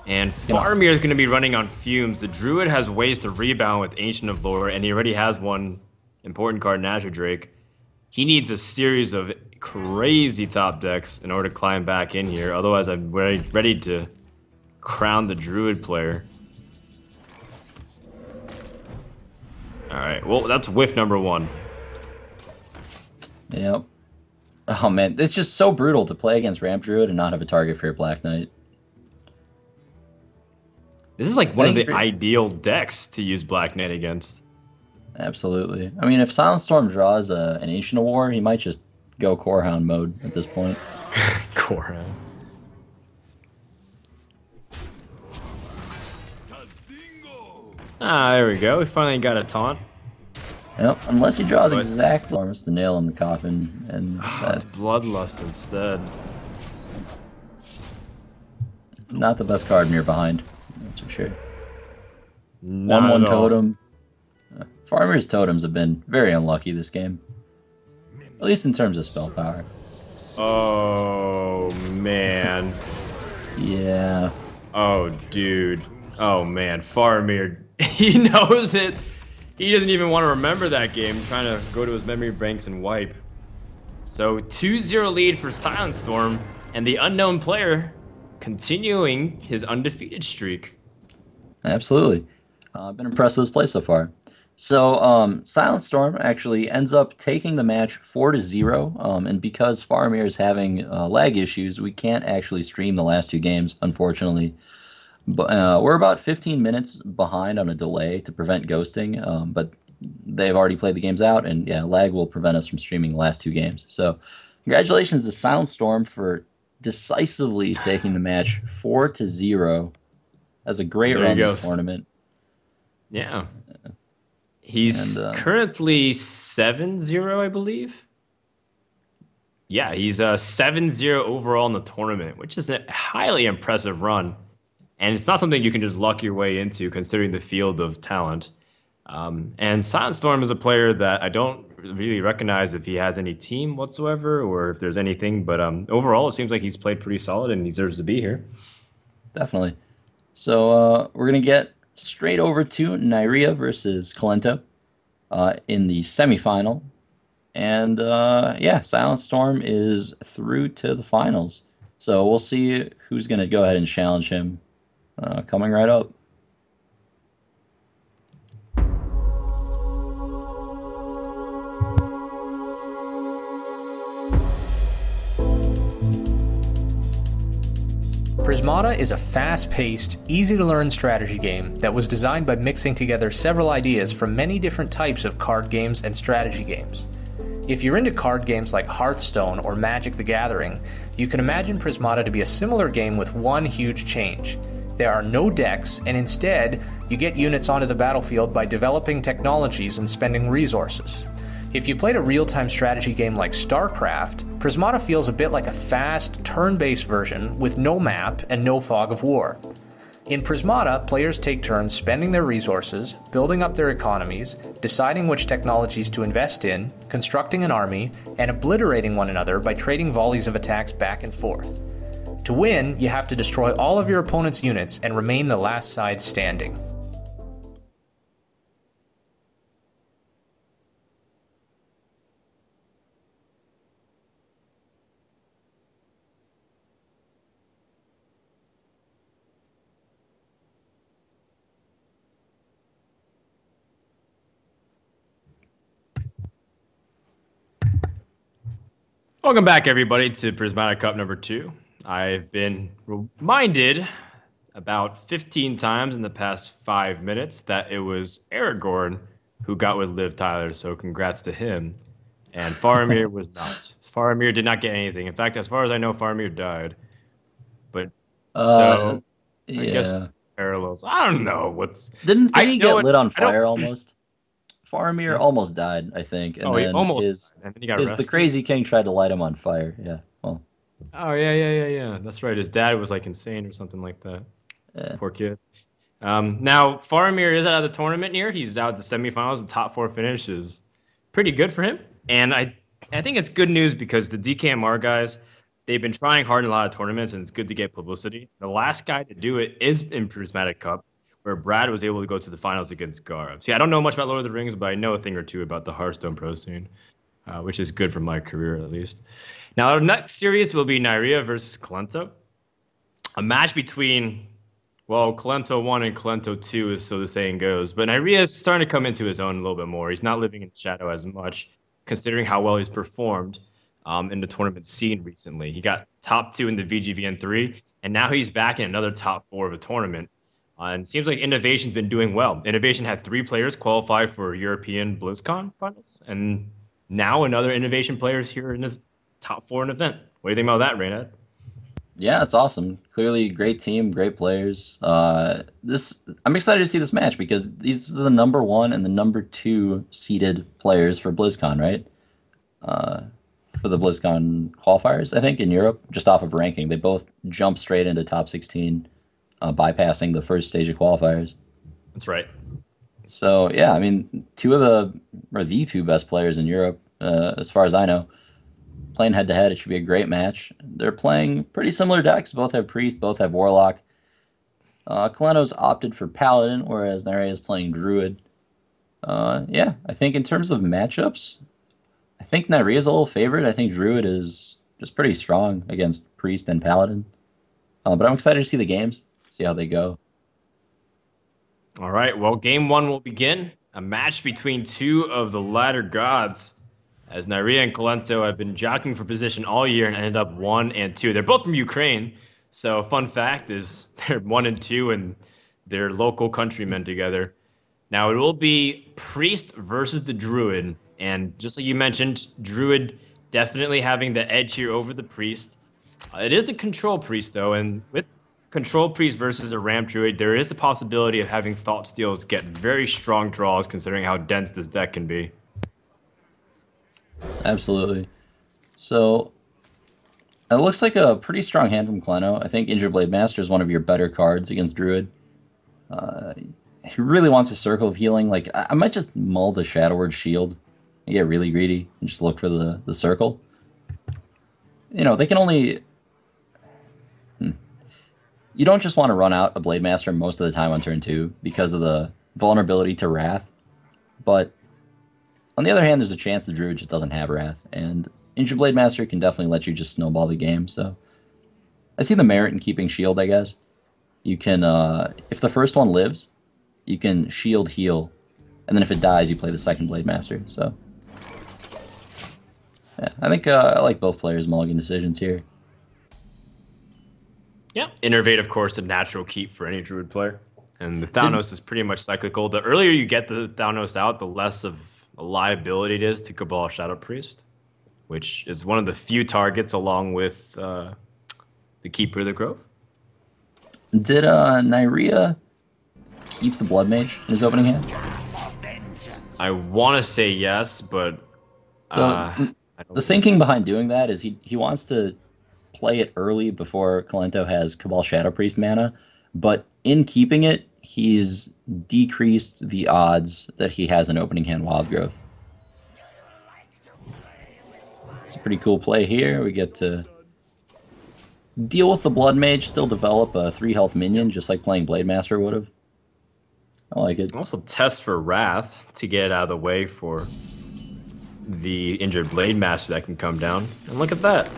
And Faramir is going to be running on fumes. The Druid has ways to rebound with Ancient of Lore, and he already has one important card in Azure Drake. He needs a series of crazy top decks in order to climb back in here. Otherwise, I'm ready to crown the Druid player. All right, well, that's whiff number 1. Yep. Oh man, it's just so brutal to play against Ramp Druid and not have a target for your Black Knight. This is like one of the ideal decks to use Black Knight against. Absolutely. I mean, if Silent Storm draws an Ancient of War, he might just go Corehound mode at this point. Corehound. Ah, there we go. We finally got a taunt. Yep, unless he draws exactly almost the nail in the coffin, and that's Bloodlust instead. Not the best card when you're behind, that's for sure. 1/1 totem. Farmer's totems have been very unlucky this game, at least in terms of spell power. Oh man. Yeah. Oh dude. Oh man, Faramir. He knows it. He doesn't even want to remember that game, trying to go to his memory banks and wipe. So 2-0 lead for Silent Storm, and the unknown player continuing his undefeated streak. Absolutely. I've been impressed with his play so far. So Silent Storm actually ends up taking the match 4-0, and because Faramir is having lag issues, we can't actually stream the last 2 games, unfortunately. But we're about 15 minutes behind on a delay to prevent ghosting, but they've already played the games out, and yeah, lag will prevent us from streaming the last 2 games. So congratulations to Silent Storm for decisively taking the match 4-0. That's a great run this tournament. Yeah. He's currently 7-0, I believe. Yeah, he's 7-0 overall in the tournament, which is a highly impressive run. And it's not something you can just luck your way into, considering the field of talent. And Silent Storm is a player that I don't really recognize if he has any team whatsoever or if there's anything. But overall, it seems like he's played pretty solid and he deserves to be here. Definitely. So we're going to get straight over to Nyria versus Kalento in the semifinal. And yeah, Silent Storm is through to the finals. So we'll see who's going to go ahead and challenge him coming right up. Prismata is a fast-paced, easy-to-learn strategy game that was designed by mixing together several ideas from many different types of card games and strategy games. If you're into card games like Hearthstone or Magic the Gathering, you can imagine Prismata to be a similar game with one huge change. There are no decks, and instead, you get units onto the battlefield by developing technologies and spending resources. If you played a real-time strategy game like StarCraft, Prismata feels a bit like a fast, turn-based version with no map and no fog of war. In Prismata, players take turns spending their resources, building up their economies, deciding which technologies to invest in, constructing an army, and obliterating one another by trading volleys of attacks back and forth. To win, you have to destroy all of your opponent's units and remain the last side standing. Welcome back, everybody, to Prismata Cup number 2. I've been reminded about 15 times in the past 5 minutes that it was Aragorn who got with Liv Tyler, so congrats to him. And Faramir was not. Faramir did not get anything. In fact, as far as I know, Faramir died. But so yeah. I guess parallels. I don't know what's. Didn't he get lit on fire almost? Faramir almost died, I think. And he then almost. And then he got arrested. The Crazy King tried to light him on fire. Yeah. Well. Oh yeah. That's right. His dad was like insane or something like that. Yeah. Poor kid. Now Faramir is out of the tournament here. He's out of the semifinals. The top 4 finish is pretty good for him. And I think it's good news because the DKMR guys, they've been trying hard in a lot of tournaments, and it's good to get publicity. The last guy to do it is in Prismatic Cup, where Brad was able to go to the finals against Gaurav. See, I don't know much about Lord of the Rings, but I know a thing or two about the Hearthstone pro scene. which is good for my career at least. Now, our next series will be Nyria versus Kalento. A match between, well, Kalento 1 and Kalento 2 is so the saying goes. But Nyria is starting to come into his own a little bit more. He's not living in shadow as much, considering how well he's performed in the tournament scene recently. He got top 2 in the VGVN 3, and now he's back in another top 4 of a tournament. And it seems like Innovation's been doing well. Innovation had 3 players qualify for European BlizzCon finals, and now another Innovation player is here in the top 4 in the event. What do you think about that, Reynad? Yeah, it's awesome. Clearly, great team, great players. I'm excited to see this match because these are the number 1 and the number 2 seeded players for BlizzCon, right? For the BlizzCon qualifiers, I think, in Europe, just off of ranking. They both jump straight into top 16, bypassing the first stage of qualifiers. That's right. So, yeah, I mean, the 2 best players in Europe, as far as I know, playing head-to-head. It should be a great match. They're playing pretty similar decks. Both have Priest, both have Warlock. Kalento's opted for Paladin, whereas Nyria is playing Druid. Yeah, I think in terms of matchups, I think Nyria is a little favorite. I think Druid is just pretty strong against Priest and Paladin. But I'm excited to see the games, see how they go. All right, well, game 1 will begin. A match between 2 of the ladder gods, as Nyria and Kalento have been jockeying for position all year and ended up 1 and 2. They're both from Ukraine, so fun fact is they're 1 and 2 and they're local countrymen together. Now it will be Priest versus the Druid, and just like you mentioned, Druid definitely having the edge here over the Priest. It is the Control Priest though, and with Control Priest versus a Ramp Druid, there is a possibility of having Thought Steals get very strong draws considering how dense this deck can be. Absolutely. So, it looks like a pretty strong hand from Kalento. I think Injured Blade Master is one of your better cards against Druid. He really wants a Circle of Healing. Like, I might just mull the Shadow Word Shield and get really greedy and just look for the Circle. You know, they can only... You don't just want to run out a Blade Master most of the time on turn 2 because of the vulnerability to Wrath, but on the other hand, there's a chance the Druid just doesn't have Wrath, and Injured Blade Master can definitely let you just snowball the game, so I see the merit in keeping Shield, I guess. You can, if the first one lives, you can Shield heal, and then if it dies, you play the second Blade Master, so... Yeah, I think I like both players' mulligan decisions here. Yeah, Innervate, of course, the natural keep for any Druid player, and the Thanos is pretty much cyclical. The earlier you get the Thanos out, the less of a liability it is to Cabal Shadow Priest, which is one of the few targets along with the Keeper of the Grove. Did Nyria keep the Blood Mage in his opening hand? I want to say yes, but the thinking behind doing that is he wants to play it early before Kalento has Cabal Shadow Priest mana, but in keeping it, he's decreased the odds that he has an opening hand Wild Growth. It's a pretty cool play here. We get to deal with the Blood Mage, still develop a 3 health minion, just like playing Blade Master would have. I like it. Also test for Wrath to get it out of the way for the Injured Blade Master that can come down. And look at that.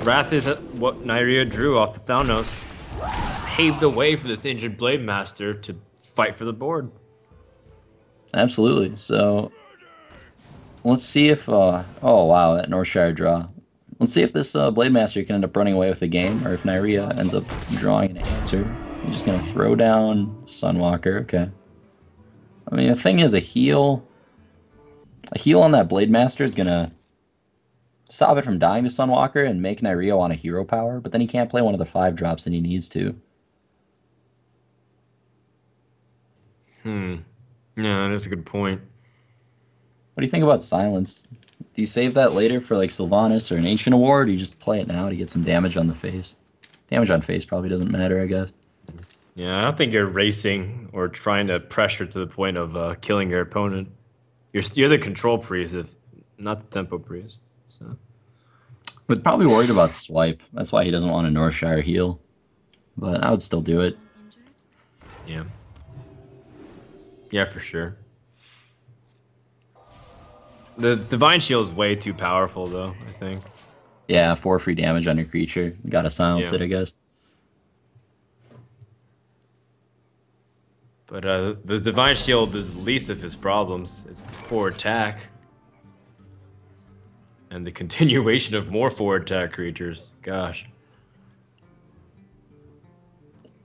Wrath is what Nyria drew off the Thanos. Paved the way for this Injured Blade Master to fight for the board. Absolutely. So, let's see if... oh, wow, that Northshire draw. Let's see if this Blade Master can end up running away with the game, or if Nyria ends up drawing an answer. I'm just going to throw down Sunwalker. Okay. I mean, the thing is, a heal on that Blade Master is going to stop it from dying to Sunwalker and make Nyria want a hero power, but then he can't play one of the 5 drops that he needs to. Yeah, that's a good point. What do you think about Silence? Do you save that later for like Sylvanas or an Ancient Award, or do you just play it now to get some damage on the face? Damage on face probably doesn't matter, I guess. Yeah, I don't think you're racing or trying to pressure to the point of killing your opponent. You're the Control Priest, if not the Tempo Priest. So He's probably worried about swipe. That's why he doesn't want a Northshire heal. But I would still do it. Yeah, for sure. The Divine Shield is way too powerful, though, I think. Yeah, 4 free damage on your creature. Gotta silence Yeah. it, I guess. But the Divine Shield is the least of his problems. It's the 4 attack. And the continuation of more 4 attack creatures. Gosh.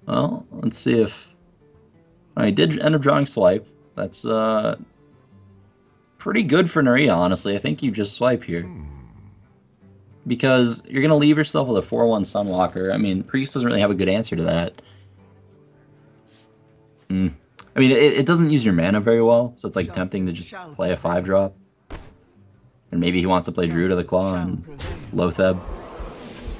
Well, let's see if... I did end up drawing Swipe. That's pretty good for Naria, honestly. I think you just swipe here. Because you're going to leave yourself with a 4-1 Sunwalker. I mean, Priest doesn't really have a good answer to that. I mean, it doesn't use your mana very well, so it's like tempting to just play a 5-drop. And maybe he wants to play Druid of the Claw and Lotheb.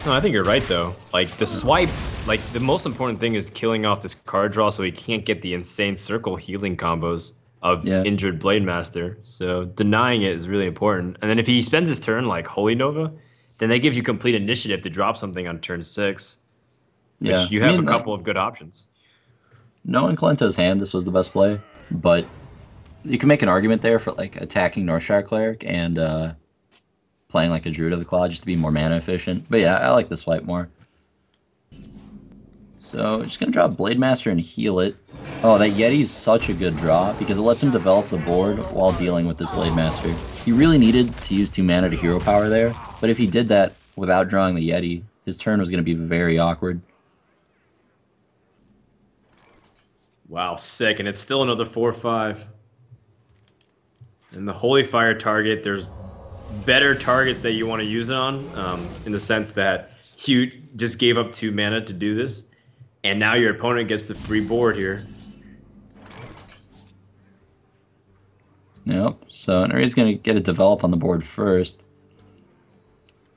No, I think you're right, though. Like, the swipe, like, the most important thing is killing off this card draw so he can't get the insane circle healing combos of injured Blade Master. So denying it is really important. And then if he spends his turn, like, Holy Nova, then that gives you complete initiative to drop something on turn 6. Which you have a couple of good options. Knowing Kalento's hand, this was the best play, but you can make an argument there for like attacking Northshire Cleric and playing like a Druid of the Claw just to be more mana efficient. But yeah, I like the swipe more. So just gonna drop Blade Master and heal it. Oh, that Yeti's such a good draw because it lets him develop the board while dealing with this Blade Master. He really needed to use 2 mana to hero power there, but if he did that without drawing the Yeti, his turn was gonna be very awkward. Wow, sick, and it's still another 4/5. And the Holy Fire target, there's better targets that you want to use it on, in the sense that you just gave up 2 mana to do this, and now your opponent gets the free board here. Yep, so Nari's going to get it develop on the board first.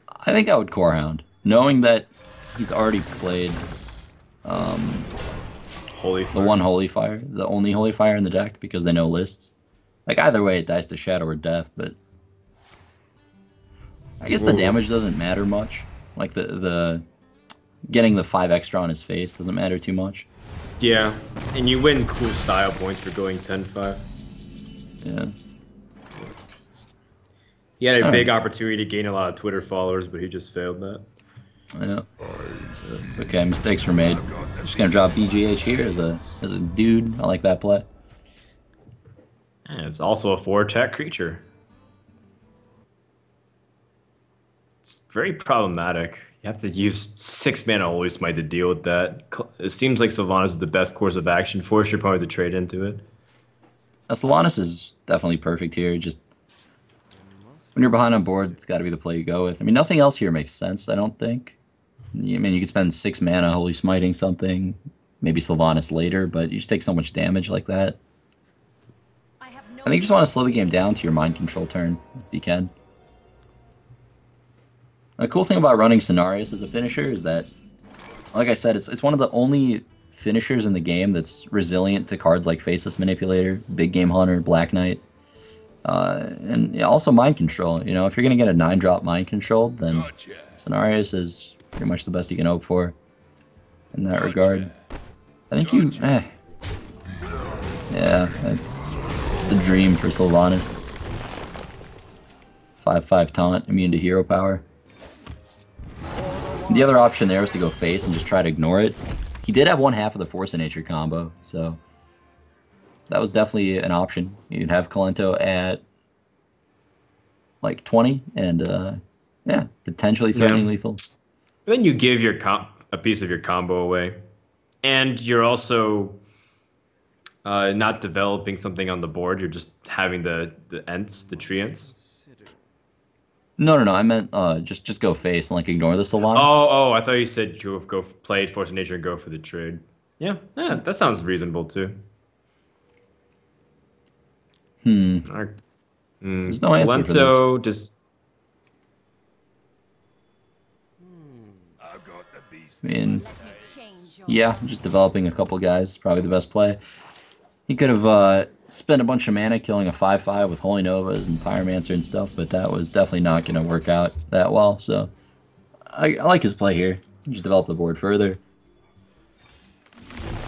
I think I would Core Hound, knowing that he's already played Holy Fire. the one Holy Fire, the only Holy Fire in the deck, because they know lists. Like, either way, it dies to Shadow or Death, but I guess the damage doesn't matter much. Like, the getting the 5 extra on his face doesn't matter too much. Yeah, and you win cool style points for going 10/5. Yeah. He had a big opportunity to gain a lot of Twitter followers, but he just failed that. Yeah. It's okay, mistakes were made. Just gonna drop BGH here as a dude. I like that play. And it's also a 4 attack creature. It's very problematic. You have to use 6 mana Holy Smite to deal with that. It seems like Sylvanas is the best course of action. Force your opponent to trade into it. Sylvanas is definitely perfect here. Just when you're behind on board, it's got to be the play you go with. I mean, nothing else here makes sense, I don't think. I mean, you could spend 6 mana Holy Smiting something, maybe Sylvanas later, but you just take so much damage like that. I think you just want to slow the game down to your mind control turn, if you can. The cool thing about running Cenarius as a finisher is that, like I said, it's one of the only finishers in the game that's resilient to cards like Faceless Manipulator, Big Game Hunter, Black Knight, and yeah, also Mind Control. You know, if you're going to get a 9-drop Mind Control, then Cenarius is pretty much the best you can hope for in that regard. I think you... Yeah, that's the dream for Sylvanas. 5/5 taunt, immune to hero power. The other option there was to go face and just try to ignore it. He did have 1/2 of the Force of Nature combo, so that was definitely an option. You'd have Kalento at like 20 and yeah, potentially threatening lethal. But then you give your a piece of your combo away, and you're also not developing something on the board. You're just having the Ents, the tree Ents. No, I meant just go face and like ignore the Sylvanas. Oh, I thought you said you go play Force of Nature and go for the trade. Yeah, that sounds reasonable too. There's no answer for this. I mean, yeah, just developing a couple guys, probably the best play. He could have spent a bunch of mana killing a 5/5 with Holy Novas and Pyromancer and stuff, but that was definitely not going to work out that well, so I like his play here. Just develop the board further.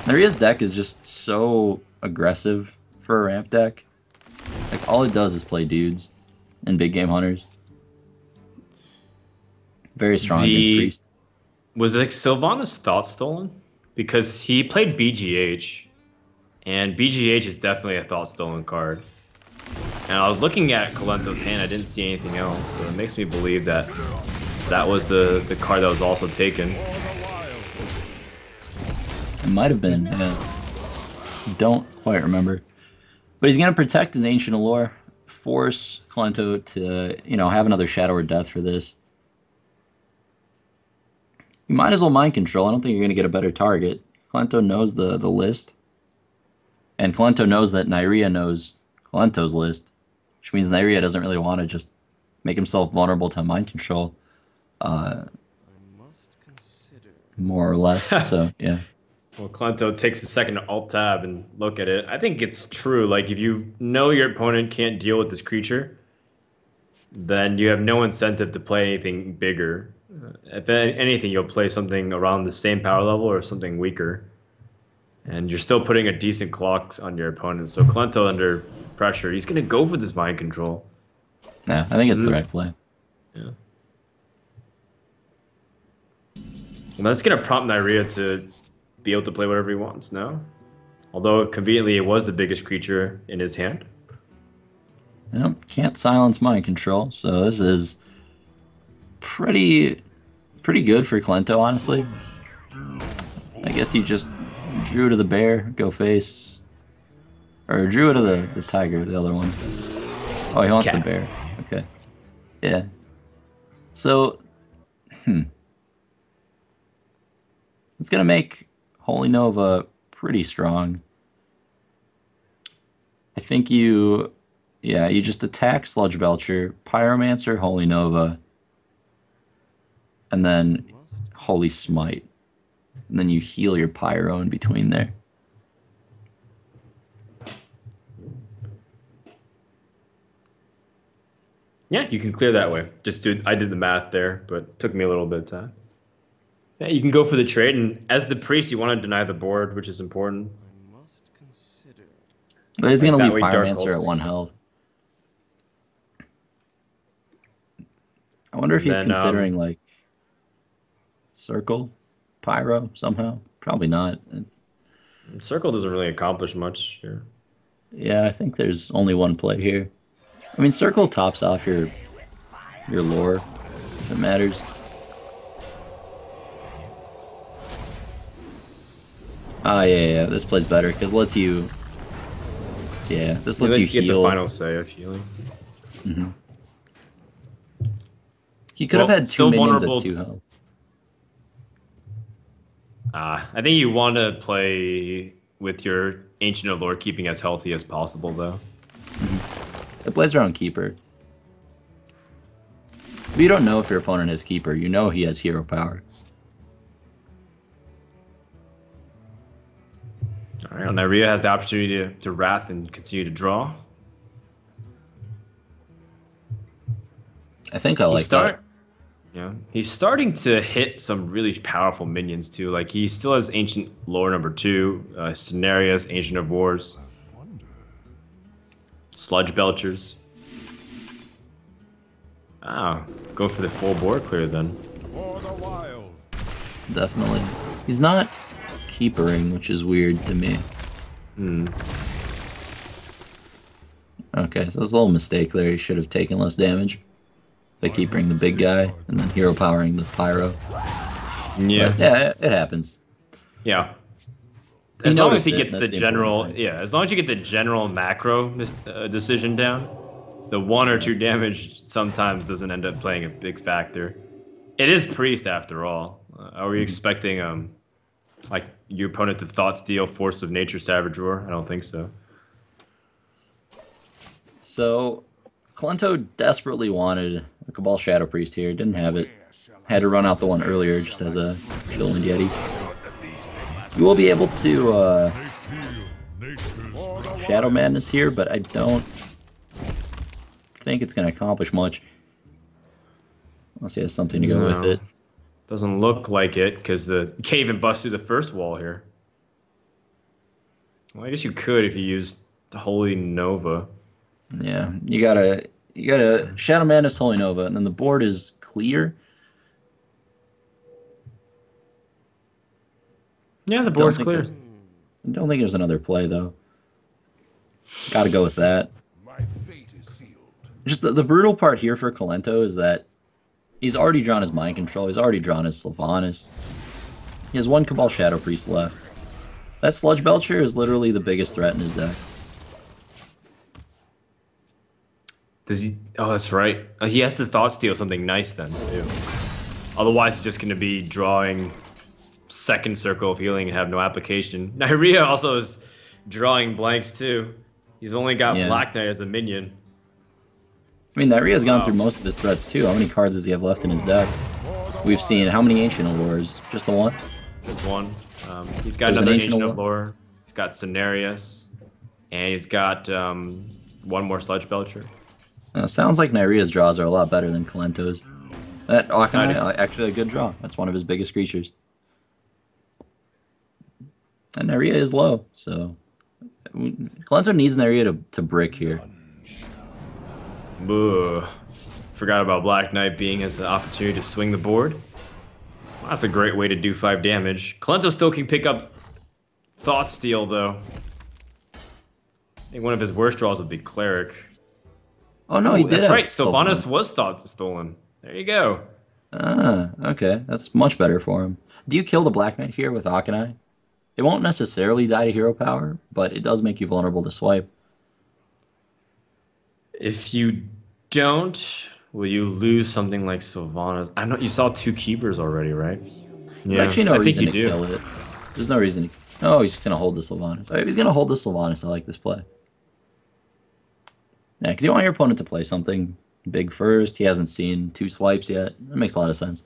Naria's deck is just so aggressive for a ramp deck. Like, all it does is play dudes. in big game hunters. Very strong against priest. Was it Sylvanas Thought Stolen? Because he played BGH, and BGH is definitely a Thought Stolen card. And I was looking at Colento's hand, I didn't see anything else, so it makes me believe that that was the card that was also taken. It might have been, yeah. Don't quite remember. But he's going to protect his Ancient Allure, force Colento to, have another Shadow or Death for this. You might as well Mind Control. I don't think you're going to get a better target. Colento knows the list. And Colento knows that Nyria knows Colento's list, which means Nyria doesn't really want to just make himself vulnerable to Mind Control. More or less, so, yeah. Well, Colento takes a second to Alt-Tab and look at it. I think it's true. Like, if you know your opponent can't deal with this creature, then you have no incentive to play anything bigger. If anything, you'll play something around the same power level or something weaker. And you're still putting a decent clock on your opponent. So Colento under pressure, he's going to go for this Mind Control. Yeah, I think it's the right play. Yeah. Well, that's going to prompt Nyria to be able to play whatever he wants now. Although, conveniently, it was the biggest creature in his hand. Yep, can't silence Mind Control, so this is pretty good for Colento, honestly. I guess he just drew to the bear, go face. Or drew to the tiger, the other one. Oh, he wants the bear. Okay. Yeah. So, it's going to make Holy Nova pretty strong. I think you just attack Sludge Belcher, Pyromancer, Holy Nova, and then Holy Smite. And then you heal your Pyro in between there. Yeah, you can clear that way. I did the math there, but it took me a little bit of time. Yeah, you can go for the trade, and as the priest, you want to deny the board, which is important. But he's going to leave Pyromancer at 1 health. I wonder if he's considering, like, Circle? Pyro, somehow? Probably not. Circle doesn't really accomplish much here. Yeah, I think there's only one play here. I mean, Circle tops off your lore, if it matters. Ah, yeah, this plays better, because lets you... Yeah, this lets you heal. Get the final say of healing. Mm-hmm. He could have had 2 minions at 2 health. I think you want to play with your Ancient of Lore keeping as healthy as possible, though. It plays around Keeper. But you don't know if your opponent has Keeper. You know he has hero power. Alright, well, Nyria has the opportunity to Wrath and continue to draw. I think I like that. Yeah, he's starting to hit some really powerful minions too. Like he still has Ancient Lore number 2, Cenarius, Ancient of Wars, Sludge Belchers. Ah, go for the full board clear then. Definitely. He's not keepering, which is weird to me. Okay, so there's a little mistake there. He should have taken less damage by keepering the big guy and then hero powering the Pyro. Yeah. But yeah, it happens. Yeah. As long as he gets the general, as long as you get the general macro decision down, the 1 or 2 damage sometimes doesn't end up playing a big factor. It is Priest after all. Are we expecting like your opponent to Thought Steal, Force of Nature, Savage Roar? I don't think so. So, Colento desperately wanted a Cabal Shadow Priest here. Didn't have it. Had to run out the one earlier just as a Chillwind Yeti. You will be able to Shadow Madness here, but I don't think it's going to accomplish much. Unless he has something to go with it. Doesn't look like it, because the can't even bust through the first wall here. Well, I guess you could if you used Holy Nova. Yeah, you gotta You got a Shadow Madness Holy Nova, and then the board is clear. Yeah, the board's clear. I don't think there's another play, though. Got to go with that. My fate is sealed. Just the brutal part here for Kalento is that he's already drawn his Mind Control. He's already drawn his Sylvanas. He has one Cabal Shadow Priest left. That Sludge Belcher is literally the biggest threat in his deck. Does he? Oh, that's right. He has to Thought Steal something nice then, too. Otherwise, he's just going to be drawing second Circle of Healing and have no application. Nyria also is drawing blanks, too. He's only got Black Knight as a minion. I mean, Nyria's gone through most of his threats, too. How many cards does he have left in his deck? We've seen how many Ancient Allures? Just the one? Just one. He's got another Ancient Allure. He's got Cenarius. And he's got one more Sludge Belcher. Sounds like Nyria's draws are a lot better than Kalento's. That Akanai, actually a good draw. That's one of his biggest creatures. And Nyria is low, so Kalento needs Nyria to brick here. Boo. Forgot about Black Knight being as an opportunity to swing the board. Well, that's a great way to do 5 damage. Kalento still can pick up Thought Steal, though. I think one of his worst draws would be Cleric. Oh no, he did. That's right. Sylvanas was stolen. There you go. Ah, okay. That's much better for him. Do you kill the Black Knight here with Akanai? It won't necessarily die to hero power, but it does make you vulnerable to swipe. If you don't, will you lose something like Sylvanas? I know you saw 2 keepers already, right? There's actually no reason to kill it. There's no reason to... Oh, he's going to hold the Sylvanas. If he's going to hold the Sylvanas, I like this play. Yeah, because you want your opponent to play something big first. He hasn't seen 2 swipes yet. That makes a lot of sense.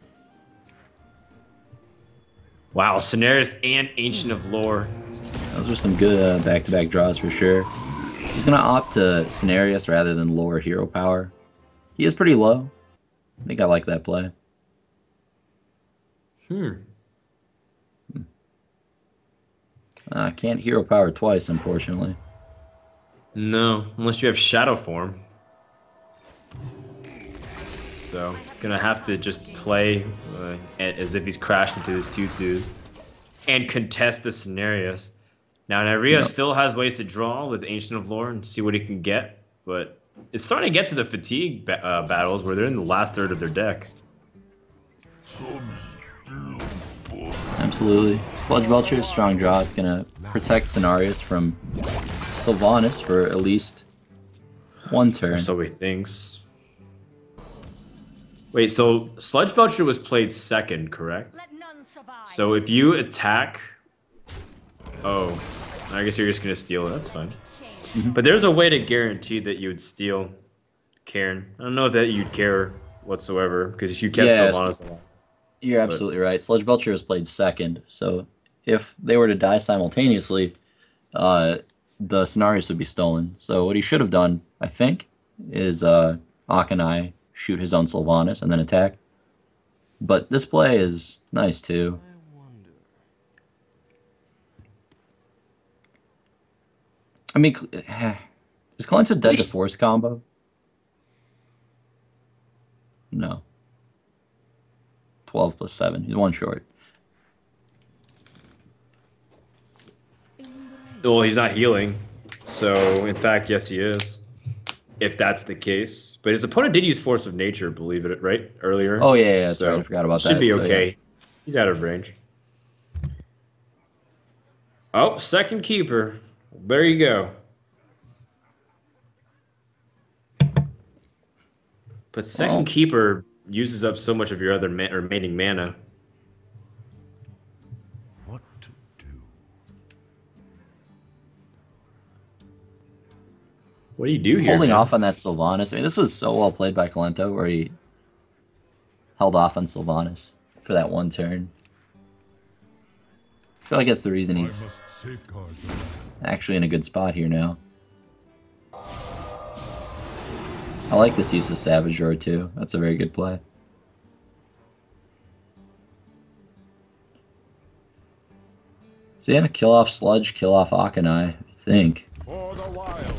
Wow, Cenarius and Ancient of Lore. Those are some good back-to-back draws for sure. He's going to opt to Cenarius rather than lower hero power. He is pretty low. I think I like that play. Can't hero power twice, unfortunately. No, unless you have Shadow Form. So, gonna have to just play as if he's crashed into his 2/2s and contest the Cenarius. Now, Nyria still has ways to draw with Ancient of Lore and see what he can get, but it's starting to get to the fatigue battles where they're in the last third of their deck. Absolutely. Sludge Belcher is a strong draw. It's gonna protect Cenarius from Sylvanas for at least one turn. So he thinks. Wait, so Sludge Belcher was played second, correct? Let none survive. So if you attack... Oh, I guess you're just going to steal it. That's fine. But there's a way to guarantee that you would steal Cairn. I don't know if that you'd care whatsoever, because you kept Sylvanas alive. You're absolutely right. Sludge Belcher was played second, so if they were to die simultaneously, the Cenarius would be stolen. So what he should have done, I think, is Akanai shoot his own Sylvanas and then attack. But this play is nice too. I mean, is Kalento dead to Force combo? No. 12 plus 7. He's 1 short. Well, he's not healing. So, in fact, yes, he is. If that's the case. But his opponent did use Force of Nature, believe it, right? Earlier. Oh, yeah, that's right. I forgot about that. Should be okay. Yeah. He's out of range. Oh, second keeper. There you go. But second keeper uses up so much of your other remaining mana. What to do? What do you do here? Holding man? off on that Sylvanas. I mean, this was so well played by Kalento, where he held off on Sylvanas for that 1 turn. I feel like that's the reason he's actually in a good spot here now. I like this use of Savage Roar too. That's a very good play. So yeah, kill off Sludge, kill off Akanai, I think. For the wild.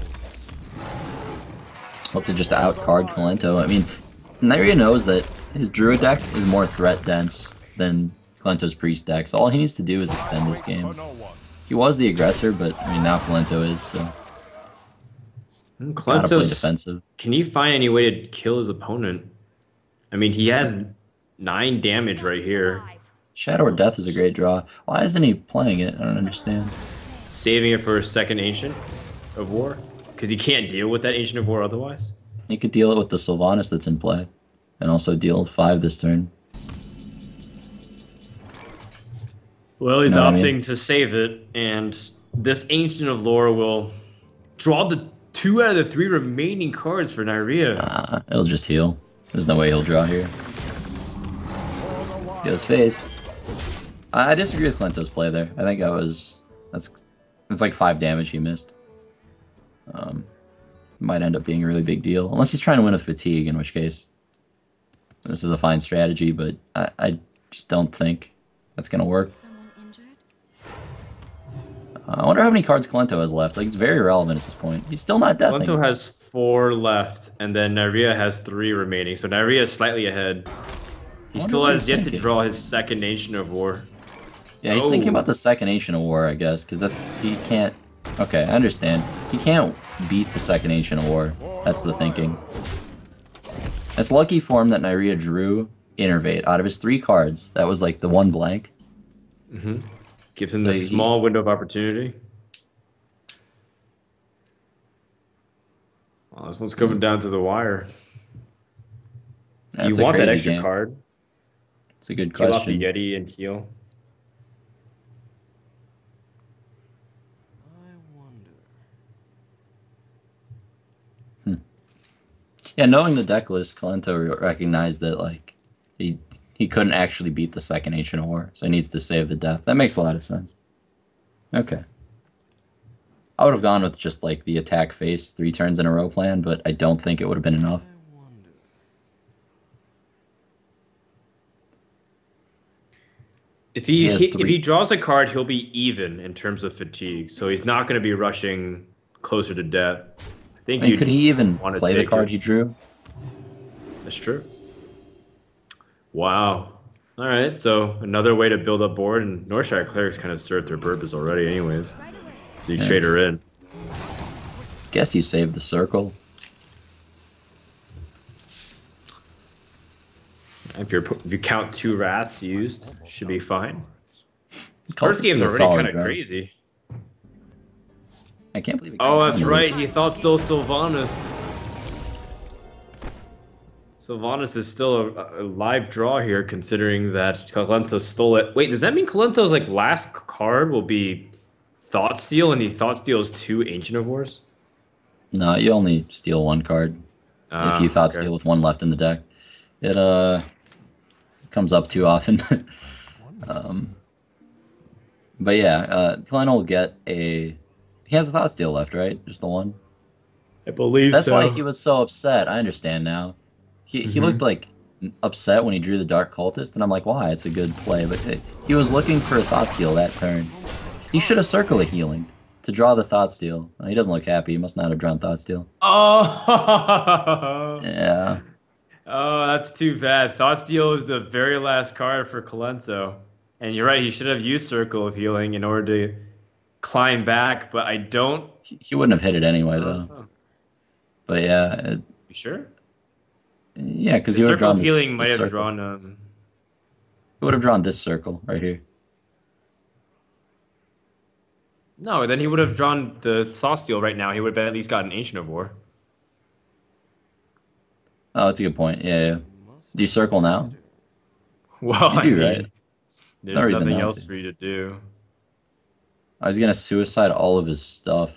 Hope to just out-card Kalento. I mean, Nyria knows that his Druid deck is more threat dense than Kalento's Priest deck, so all he needs to do is extend this game. He was the aggressor, but I mean now Kalento is, so gotta play defensive. Can he find any way to kill his opponent? I mean, he has 9 damage right here. Shadow or Death is a great draw. Why isn't he playing it? I don't understand. Saving it for a second Ancient of War? Because he can't deal with that Ancient of War otherwise? He could deal it with the Sylvanas that's in play, and also deal 5 this turn. Well, he's Know what I opting mean? to save it, and this Ancient of Lore will draw the 2 out of the 3 remaining cards for Nyria. It'll just heal. There's no way he'll draw here. Goes phase. I disagree with Kalento's play there. I think that's like 5 damage he missed. Might end up being a really big deal. Unless he's trying to win with fatigue, in which case this is a fine strategy, but I just don't think that's gonna work. I wonder how many cards Kalento has left. Like, it's very relevant at this point. He's still not deathing. Kalento has 4 left, and then Nyria has 3 remaining, so Nyria is slightly ahead. He still has yet to draw his second Ancient of War. Yeah, he's thinking about the second Ancient of War, I guess, because he can't. Okay, I understand. He can't beat the second Ancient of War. That's the thinking. It's lucky for him that Nyria drew Innervate out of his 3 cards. That was like the 1 blank. Gives him the small window of opportunity. Well, this one's coming down to the wire. Do you want that extra card? It's a good Kill question. off the Yeti and heal. Yeah, knowing the deck list, Kalento recognized that like he couldn't actually beat the second Ancient of War, so he needs to save the death. That makes a lot of sense. Okay. I would have gone with just like the attack face 3 turns in a row plan, but I don't think it would have been enough. If he draws a card, he'll be even in terms of fatigue, so he's not going to be rushing closer to death. I think. Could he even play the card he drew? That's true. Wow. All right, so another way to build up board, and Northshire Clerics kind of served their purpose already, anyways. So you trade her in. Guess you save the circle. If you count 2 wraths used, should be fine. This Cult first game's is a already solid kind of draw. crazy. I can't believe. Oh, that's right. He thought still Sylvanas. Sylvanas is still a live draw here, considering that Kalento stole it. Wait, does that mean Kalento's like last card will be Thought Steal, and he Thought Steals 2 Ancient of Wars? No, you only steal 1 card if you Thought Steal with 1 left in the deck. It comes up too often. But yeah, Kalento will get a. He has a Thought Steal left, right? Just the 1. I believe That's so. why he was so upset. I understand now. He looked like upset when he drew the Dark Cultist, and I'm like, why? It's a good play, but he was looking for a Thought Steal that turn. He should have Circle of Healing to draw the Thought Steal. He doesn't look happy. He must not have drawn Thought Steal. Oh! Yeah. Oh, that's too bad. Thought Steal is the very last card for Kalento. And you're right, he should have used Circle of Healing in order to climb back, but I don't... He wouldn't have hit it anyway, though. But yeah. You sure? Yeah, because he would have drawn Circle of Healing might have drawn... He would have drawn this circle right here. No, then he would have drawn the Thought Steal right now. He would have at least gotten Ancient of War. Oh, that's a good point. Yeah. Do you circle now? Well, you do, right? There's nothing else for you to do. I was gonna suicide all of his stuff.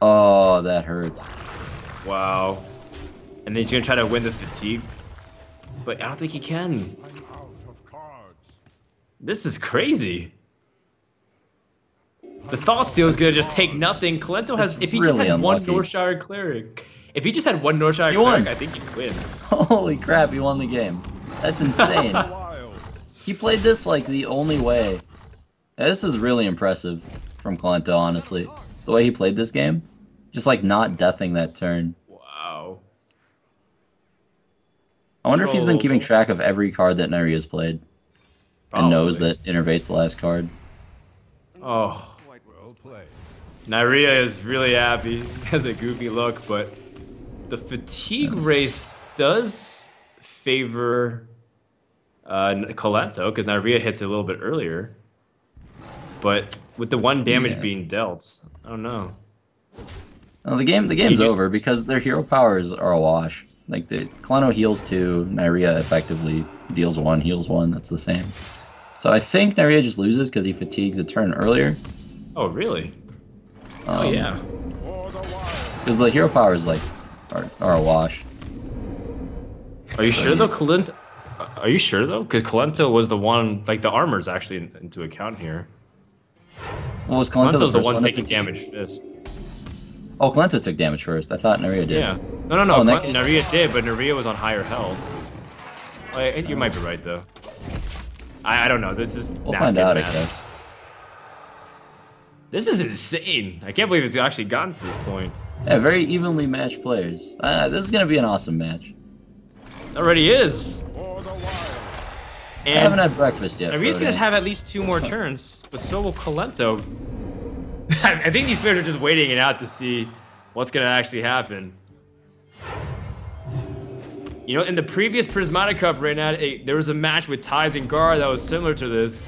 Oh, that hurts. Wow. And then he's gonna try to win the fatigue. But I don't think he can. This is crazy. The Thought Steal is gonna just take nothing. Kalento has, if he just had one Northshire Cleric. If he just had one Northshire Cleric, I think he'd win. Holy crap, he won the game. That's insane. He played this like the only way. Yeah, this is really impressive from Kalento, honestly. The way he played this game, just like not deathing that turn. Wow. I wonder if he's been keeping Troll. track of every card that Neria's played and knows Probably. that innervates the last card. Oh, Well played. Nyria is really happy. He has a goofy look, but the fatigue race does favor Colento because Nyria hits a little bit earlier. But with the 1 damage Yeah. being dealt, I don't know. Well, the game's just- over because their hero powers are a wash. Like the Kaleno heals 2, Nyria effectively deals 1, heals 1. That's the same. So I think Nyria just loses because he fatigues a turn earlier. Oh, really? Oh, yeah. For the wild. Because the hero powers like are a wash. Are you sure though, Colento? Are you sure though? Because Colento was the one, like the armor's actually into account here. What was Kalento Colento's the first one to taking fatigue? damage first. Oh, Kalento took damage first. I thought Nyria did. Yeah. No. Oh, in that case- Nyria did, but Nyria was on higher health. Oh, you might be right though. I don't know. This is We'll napkin find out, I math. guess. This is insane. I can't believe it's actually gotten to this point. Yeah, very evenly matched players. This is gonna be an awesome match. It already is. For the wild. I haven't And had breakfast yet. Nyria's gonna Frodan. have at least 2 more turns, but so will Colento. I think these players are just waiting it out to see what's gonna actually happen. You know, in the previous Prismata Cup, Reynad, there was a match with Ties and Gar that was similar to this,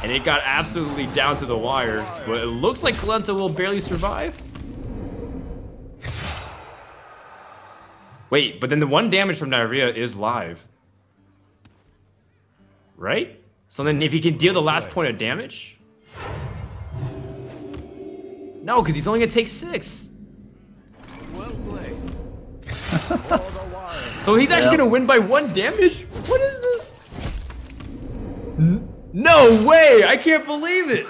and it got absolutely down to the wire. But it looks like Colento will barely survive. Wait, but then the 1 damage from Nyria is live. Right? So then if he can deal the last point of damage? No, because he's only gonna take 6. Well played. For the wild. So he's actually Yeah. gonna win by 1 damage? What is this? No way! I can't believe it!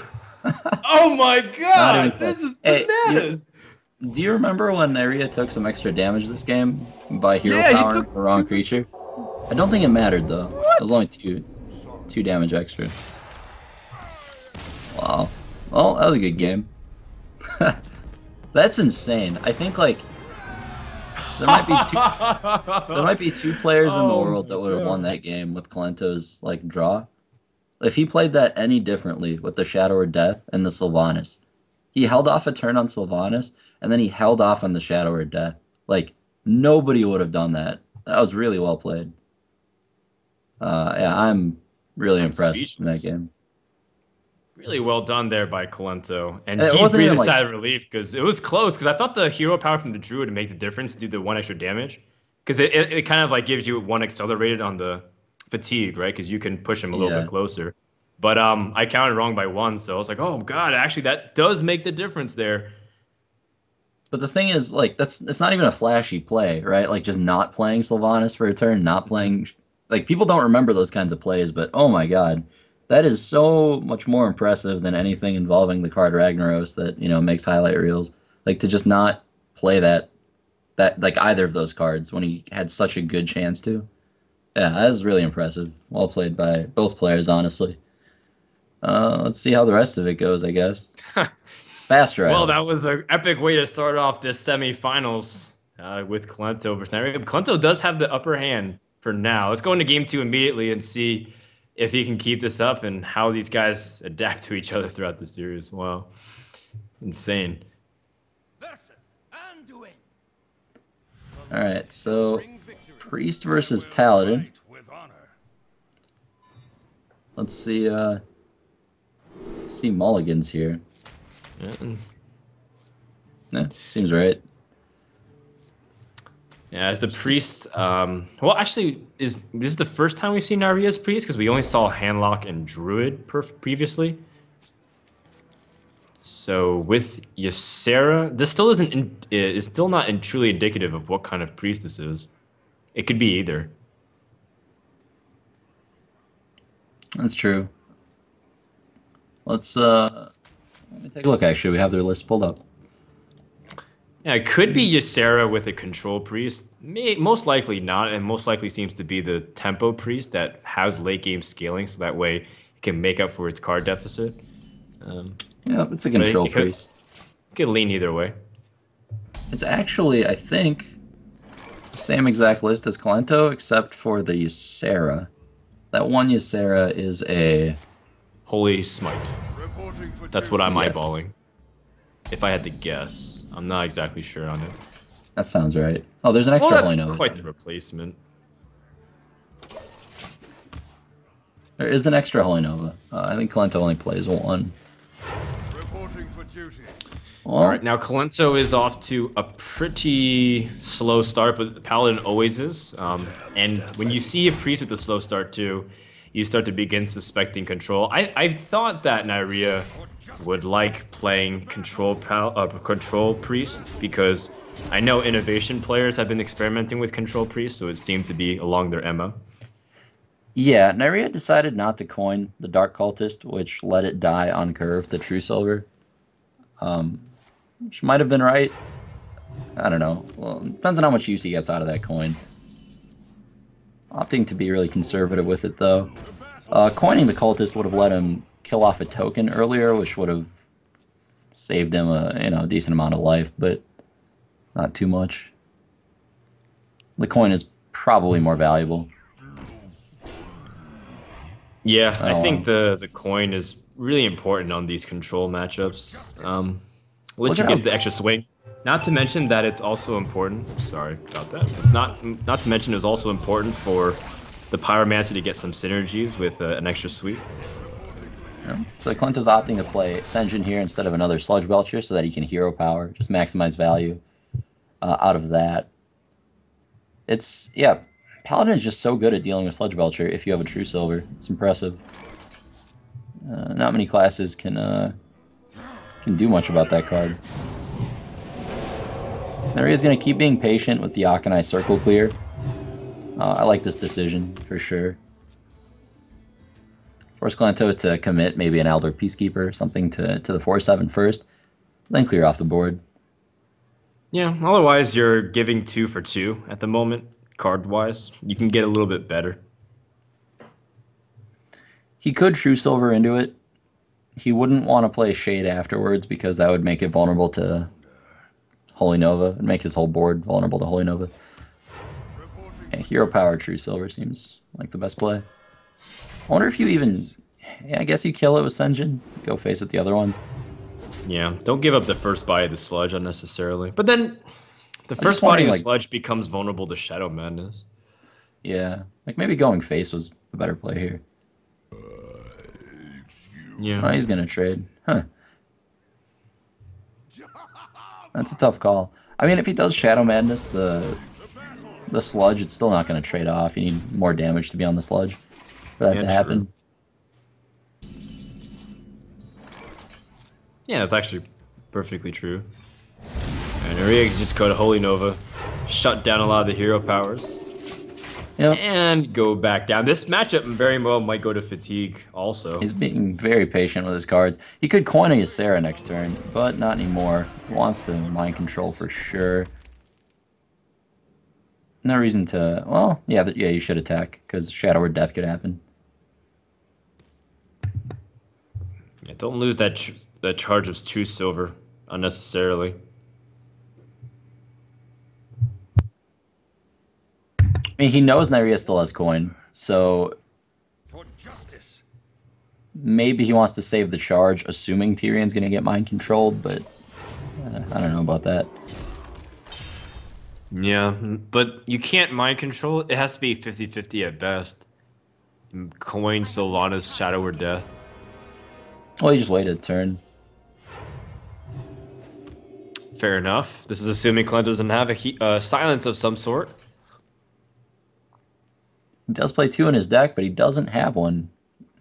Oh my Not even god! close. This is Hey, bananas! Do you remember when Nyria took some extra damage this game by hero Yeah, he power took the wrong 2. creature? I don't think it mattered though. It was only two damage extra. Wow. Well, that was a good game. That's insane. I think like there might be 2 players in the Oh world that would have my won God. that game with Kalento's like draw. If he played that any differently with the Shadow or Death and the Sylvanas, he held off a turn on Sylvanas and then he held off on the Shadow or Death. Like nobody would have done that. That was really well played. Yeah, I'm really impressed in that speechless. game. Really well done there by Colento. And It he wasn't breathed even a like- sigh of relief because it was close. Because I thought the hero power from the Druid would make the difference, do the 1 extra damage. Because it kind of like gives you 1 accelerated on the fatigue, right? Because you can push him a little Yeah. bit closer. But I counted wrong by 1, so I was like, oh god, actually that does make the difference there. But the thing is, like, it's not even a flashy play, right? Like, just not playing Sylvanas for a turn, not playing... Like, people don't remember those kinds of plays, but oh my god. That is so much more impressive than anything involving the card Ragnaros that, you know, makes highlight reels. Like, to just not play that like, either of those cards when he had such a good chance to. Yeah, that is really impressive. Well played by both players, honestly. Let's see how the rest of it goes, I guess. Fast ride. Well, that was an epic way to start off this semifinals with Colento versus Nyria. Colento does have the upper hand for now. Let's go into game 2 immediately and see if he can keep this up and how these guys adapt to each other throughout the series. Wow. Insane. Versus Anduin. Alright, so Bring victory. Priest versus Will Paladin. fight with honor. Let's see mulligans here. Yeah, seems right. Yeah, as the priest, well, actually, this is the first time we've seen Nyria's priest because we only saw Handlock and Druid previously. So with Ysera, this still is still not truly indicative of what kind of priest this is. It could be either. That's true. Let me take a look, actually. We have their list pulled up. Yeah, it could be Ysera with a control priest. Most likely not, and most likely seems to be the tempo priest that has late game scaling, so that way it can make up for its card deficit. Yeah, it's a control it could- priest. Could lean either way. It's actually, I think, the same exact list as Kalento, except for the Ysera. That one Ysera is a... Holy Smite. Reporting for That's duty. what I'm Yes. eyeballing. If I had to guess. I'm not exactly sure on it. That sounds right. Oh, there's an Well, extra that's Holy Nova. quite the replacement. There is an extra Holy Nova. I think Kalento only plays one. Reporting for duty. Well, All right, now Kalento is off to a pretty slow start, but Paladin always is. And when you see a priest with a slow start too, you start to begin suspecting control. I thought that Nyria would like playing control priest because I know innovation players have been experimenting with control priest, so it seemed to be along their MO. yeah, Nyria decided not to coin the Dark Cultist, which let it die on curve to True Silver. Which might have been right. I don't know. Well, it depends on how much use he gets out of that coin. Opting to be really conservative with it, though. Coining the Cultist would have let him kill off a token earlier, which would have saved him a decent amount of life, but not too much. The coin is probably more valuable. Yeah, I Oh, think the coin is really important on these control matchups. Let Look you at get how- the extra swing. Not to mention that it's also important. Sorry about that. It's not to mention it's also important for the Pyromancer to get some synergies with an extra sweep. Yeah. So Kalento's opting to play Senjin here instead of another Sludge Belcher so that he can hero power, just maximize value out of that. Yeah, Paladin is just so good at dealing with Sludge Belcher if you have a True Silver. It's impressive. Not many classes can do much about that card. Naria's going to keep being patient with the Akanai Circle Clear. I like this decision, for sure. Force Kalento to commit maybe an Aldor Peacekeeper, something to the 4/7 first, then clear off the board. Yeah, otherwise you're giving 2 for 2 at the moment, card-wise. You can get a little bit better. He could True Silver into it. He wouldn't want to play Shade afterwards because that would make it vulnerable to Holy Nova and make his whole board vulnerable to Holy Nova. Yeah, Hero Power True Silver seems like the best play. I wonder if you even... Yeah, I guess you kill it with Senjin. Go face it the other ones. Yeah, don't give up the first body of the sludge unnecessarily. But then the just first body wondering, of the like- sludge becomes vulnerable to Shadow Madness. Yeah, like maybe going face was the better play here. Yeah. Oh, he's gonna trade. Huh. That's a tough call. I mean, if he does Shadow Madness, the sludge, it's still not gonna trade off. You need more damage to be on the sludge for that Yeah, to happen. Yeah, that's actually perfectly true. And Aria can just go to Holy Nova, shut down a lot of the hero powers, Yep. and go back down. This matchup very well might go to Fatigue also. He's being very patient with his cards. He could coin a Ysera next turn, but not anymore. He wants to mind control for sure. No reason to... Well, yeah, you should attack, because Shadow or Death could happen. Yeah, don't lose that charge of 2 silver unnecessarily. I mean, he knows Nyria still has coin, so For justice. maybe he wants to save the charge, assuming Tyrion's going to get mind controlled, but I don't know about that. Yeah, but you can't mind control. It has to be 50-50 at best. Coin Sylvanas, Shadow or Death. Well, he just waited a turn. Fair enough. This is assuming Kalento doesn't have a silence of some sort. He does play 2 in his deck, but he doesn't have one.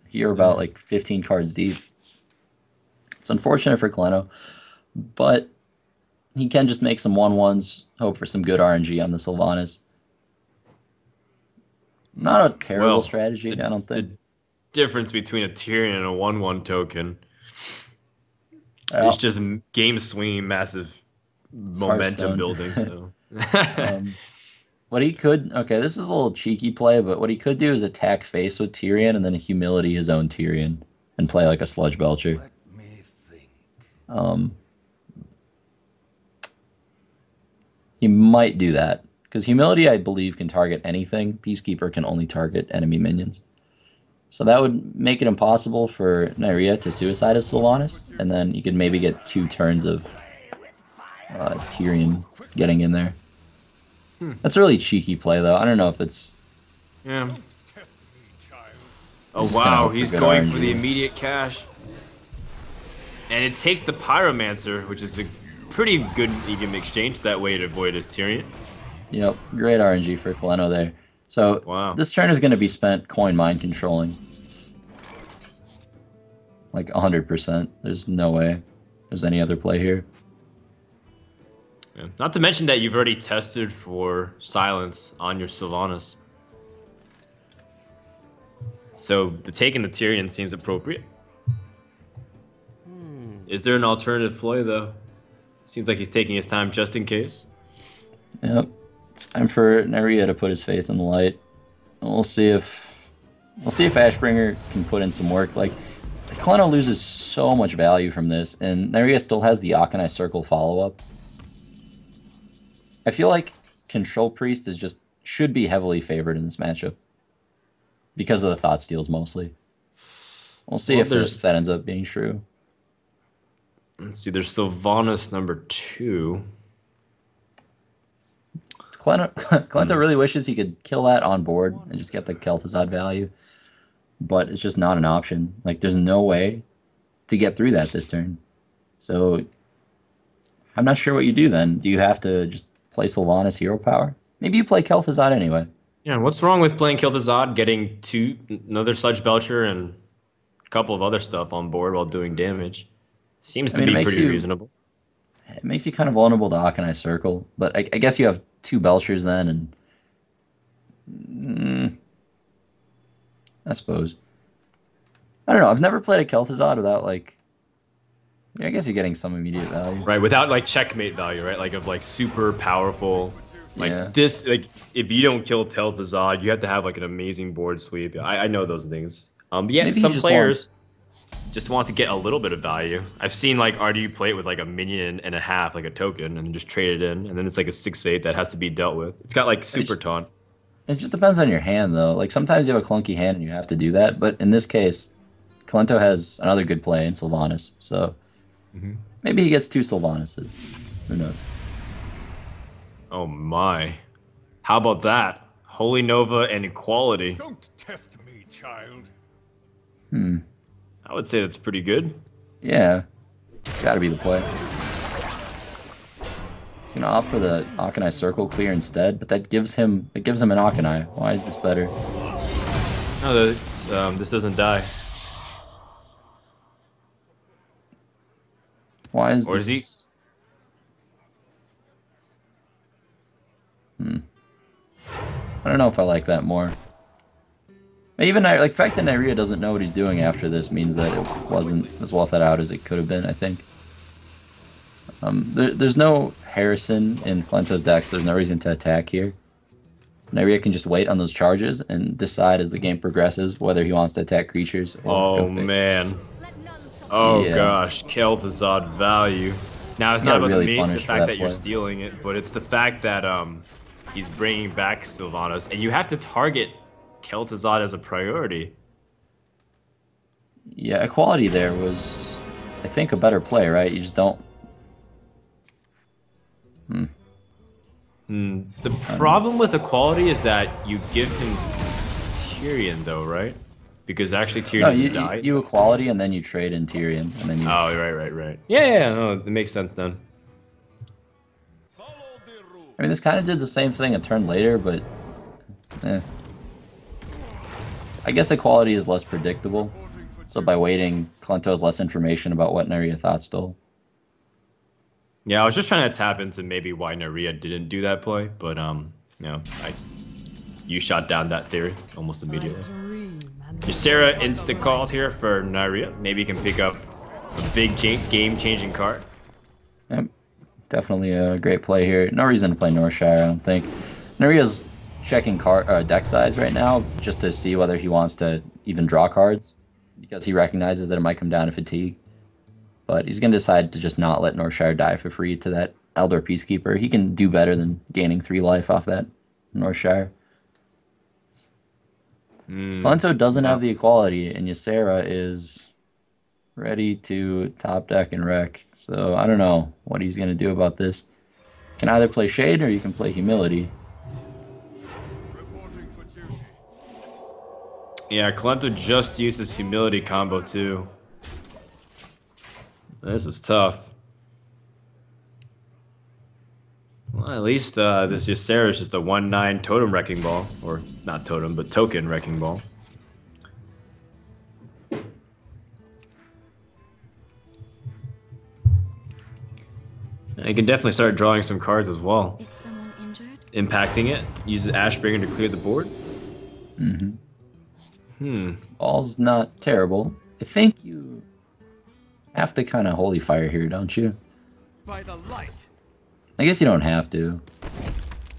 Here about like 15 cards deep. It's unfortunate for Kalento, but he can just make some 1/1s, hope for some good RNG on the Sylvanas. Not a terrible strategy, I don't think. The difference between a Tyrion and a 1/1 token Well, is just game swinging, massive momentum Hearthstone. building. So. what he could... Okay, this is a little cheeky play, but what he could do is attack face with Tyrion and then humility his own Tyrion and play like a Sludge Belcher. Let me think. might do that. Because Humility, I believe, can target anything. Peacekeeper can only target enemy minions. So that would make it impossible for Nyria to suicide as Sylvanas, and then you could maybe get 2 turns of Tyrion getting in there. That's a really cheeky play, though. I don't know if it's... Yeah. Test me, child. Oh Just wow, gonna he's forget going for RNG. the immediate cash. And it takes the Pyromancer, which is a pretty good even exchange that way to avoid his Tyrion. Yep, great RNG for Kaleno there. So Wow. this turn is going to be spent coin mind controlling. Like 100%. There's no way there's any other play here. Yeah. Not to mention that you've already tested for silence on your Sylvanas. So the taking the Tyrion seems appropriate. Is there an alternative play though? Seems like he's taking his time just in case. Yep. It's time for Nyria to put his faith in the light. And we'll see if Ashbringer can put in some work. Like, Kaleno loses so much value from this, and Nyria still has the Akanai Circle follow-up. I feel like Control Priest should be heavily favored in this matchup. Because of the Thought Steals mostly. We'll see if that ends up being true. Let's see, there's Sylvanas number 2. Kalento really wishes he could kill that on board and just get the Kel'Thuzad value. But it's just not an option. Like, there's no way to get through that this turn. So, I'm not sure what you do then. Do you have to just play Sylvanas hero power? Maybe you play Kel'Thuzad anyway. Yeah, what's wrong with playing Kel'Thuzad, getting another Sludge Belcher and a couple of other stuff on board while doing damage? Seems to be pretty reasonable. It makes you kind of vulnerable to Akanai Circle, but I guess you have 2 Belchers then, and... I suppose. I don't know, I've never played a Kel'Thuzad without, like... Yeah, I guess you're getting some immediate value. Right, without, like, checkmate value, right? Like, of, like, super powerful... Like, Yeah. this, like, if you don't kill Kel'Thuzad, you have to have, like, an amazing board sweep. I know those things. But yeah, Maybe he some just players just want to get a little bit of value. I've seen, like, RDU play it with, like, a minion and a half, like a token, and just trade it in, and then it's, like, a 6/8 that has to be dealt with. It's got, like, super taunt. It just depends on your hand, though. Like, sometimes you have a clunky hand and you have to do that, but in this case, Kalento has another good play in Sylvanas, so maybe he gets 2 Sylvanases. Who knows? Oh, my. How about that? Holy Nova and Equality. Don't test me, child. I would say that's pretty good. Yeah, it's gotta be the play. He's gonna opt for the Akanai Circle clear instead, but that gives him an Akanai. Why is this better? No, this doesn't die. Why is Or this? is he? I don't know if I like that more. Even like the fact that Nyria doesn't know what he's doing after this means that it wasn't as well thought out as it could have been, I think. There's no Harrison in Kalento's deck, so there's no reason to attack here. Nyria can just wait on those charges and decide as the game progresses whether he wants to attack creatures or Oh, go fix. man. Let none survive. Oh, Yeah. gosh. Kel'Thuzad value. Now, it's You not gotta about really the punish for fact that that you're play. stealing it, but it's the fact that he's bringing back Sylvanas, and you have to target Kel'Thuzad as a priority. Yeah, equality there was, I think, a better play, right? You just don't... The problem with Equality is that you give him Tyrion, though, right? Because actually Tyrion No, doesn't die. you equality and then you trade in Tyrion, and then you... Oh, right. Yeah, no, it makes sense then. Follow the rule. I mean, this kind of did the same thing a turn later, but... I guess equality is less predictable, so by waiting, Kalento has less information about what Nyria thought stole. Yeah, I was just trying to tap into maybe why Nyria didn't do that play, but you shot down that theory almost immediately. Ysera insta-called here for Nyria. Maybe you can pick up a big game-changing card. Yep, definitely a great play here. No reason to play Northshire, I don't think. Nyria's checking deck size right now just to see whether he wants to even draw cards, because he recognizes that it might come down to fatigue. But he's going to decide to just not let Northshire die for free to that Eldor Peacekeeper. He can do better than gaining 3 life off that Northshire. Kalento doesn't have the equality, and Ysera is ready to top deck and wreck. So I don't know what he's going to do about this. You can either play Shade or you can play Humility. Reporting for duty. Yeah, Kalento just used his Humility combo too. This is tough. Well, at least this Ysera is just a 1/9 totem wrecking ball. Or not totem, but token wrecking ball. And he can definitely start drawing some cards as well. Is someone injured? Impacting it. Uses Ashbringer to clear the board. Ball's not terrible. I think you have to kind of Holy Fire here, don't you? By the light. I guess you don't have to.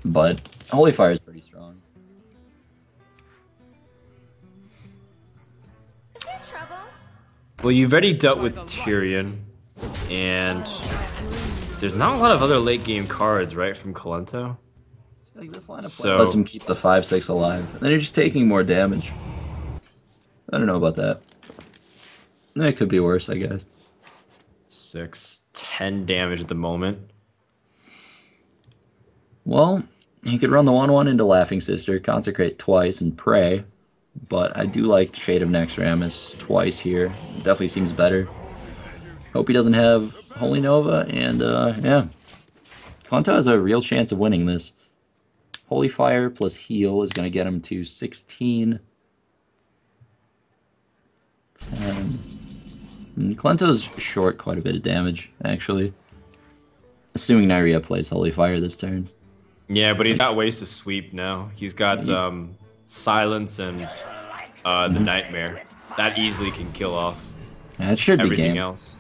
But Holy Fire is pretty strong. Is there trouble? Well, you've already dealt with Tyrion. And there's not a lot of other late game cards, right, from Kalento? Like this line of play So- lets him keep the 5/6 alive. And then you're just taking more damage. I don't know about that. It could be worse, I guess. 6, 10 damage at the moment. Well, he could run the 1/1 into Laughing Sister, consecrate twice, and pray. But I do like Shade of Naxxramas twice here. Definitely seems better. Hope he doesn't have Holy Nova, and yeah. Kalento has a real chance of winning this. Holy Fire plus heal is going to get him to 16. 10. Kalento's short quite a bit of damage, actually. Assuming Nyria plays Holy Fire this turn. Yeah, but he's got ways to sweep now. He's got Silence and the Nightmare. That easily can kill off Yeah, it should be everything game. else.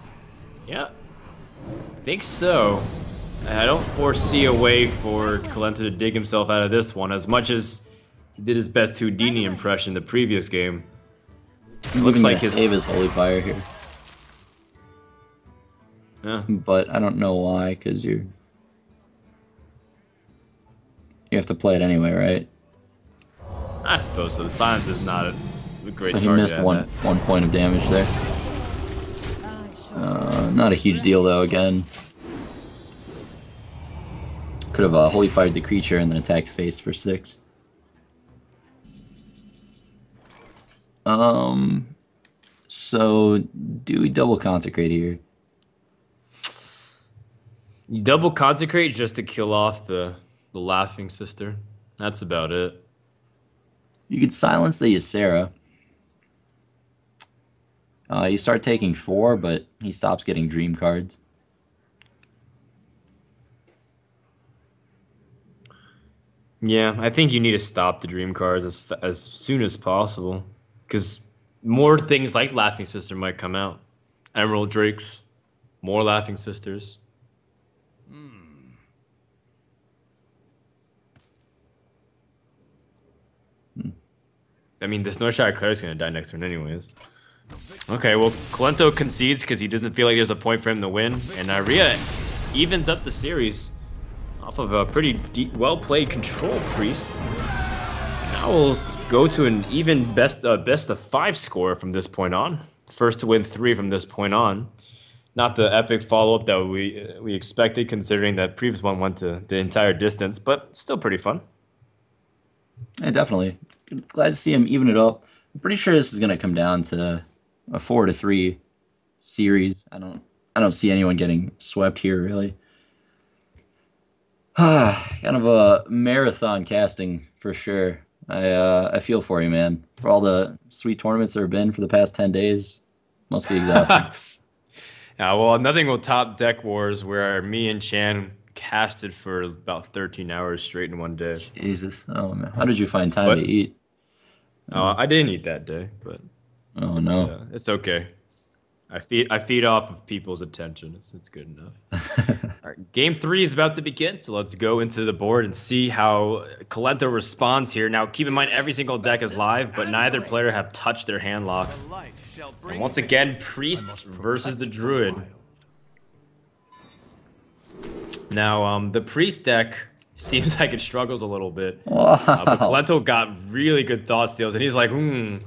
Yeah, I think so. I don't foresee a way for Kalento to dig himself out of this one, as much as he did his best Houdini impression the previous game. He's Looks even like gonna save his Holy Fire here. Yeah. But I don't know why, because you have to play it anyway, right? I suppose so. The Silence is not a great So he target missed at one that. point of damage there. Not a huge deal though. Again, could have Holy Fired the creature and then attacked face for 6. So do we double consecrate here? You double consecrate just to kill off the Laughing Sister. That's about it. You could silence the Ysera. You start taking 4, but he stops getting dream cards. Yeah, I think you need to stop the dream cards as soon as possible, because more things like Laughing Sister might come out. Emerald Drakes, more Laughing Sisters. I mean, this Northshire Cleric's gonna die next turn anyways. Okay, well, Kalento concedes because he doesn't feel like there's a point for him to win, and Nyria evens up the series off of a pretty well-played Control Priest. Now we'll go to an even best of 5 score from this point on. First to win 3 from this point on. Not the epic follow-up that we expected, considering that previous one went to the entire distance, but still pretty fun. Yeah, definitely. Glad to see him even it up. I'm pretty sure this is gonna come down to a 4-3 series. I don't see anyone getting swept here really. Kind of a marathon casting for sure. I feel for you, man. For all the sweet tournaments there have been for the past 10 days. Must be exhausting. Well, nothing will top Deck Wars, where me and Chan casted for about 13 hours straight in one day. Jesus. Oh man. How did you find time to eat? I didn't eat that day, but Oh no. it's okay. I feed off of people's attention. It's good enough. All right, game 3 is about to begin, so let's go into the board and see how Kalento responds here. Now, keep in mind every single deck is live, but neither player have touched their hand locks. Light shall bring And once again, Priest versus the Druid. Now, the priest deck seems like it struggles a little bit. Wow. But Kalento got really good thought steals, and he's like, do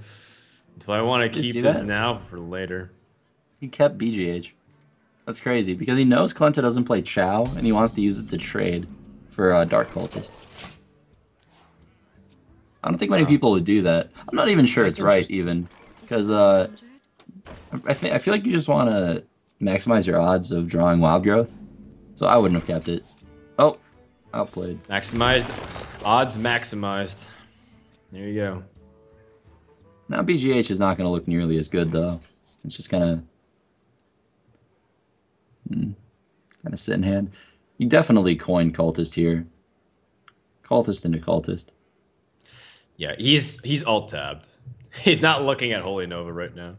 I want to You keep see this that? now for later? He kept BGH. That's crazy, because he knows Kalento doesn't play Chow, and he wants to use it to trade for Dark Cultist. I don't think many people would do that. I'm not even sure That's it's right, interesting. even. Because I feel like you just want to maximize your odds of drawing Wild Growth. So I wouldn't have kept it. Oh, outplayed. Maximized. Odds maximized. There you go. Now BGH is not going to look nearly as good, though. It's just kind of sit in hand. You definitely coin Cultist here. Cultist into Cultist. Yeah, he's alt-tabbed. He's not looking at Holy Nova right now.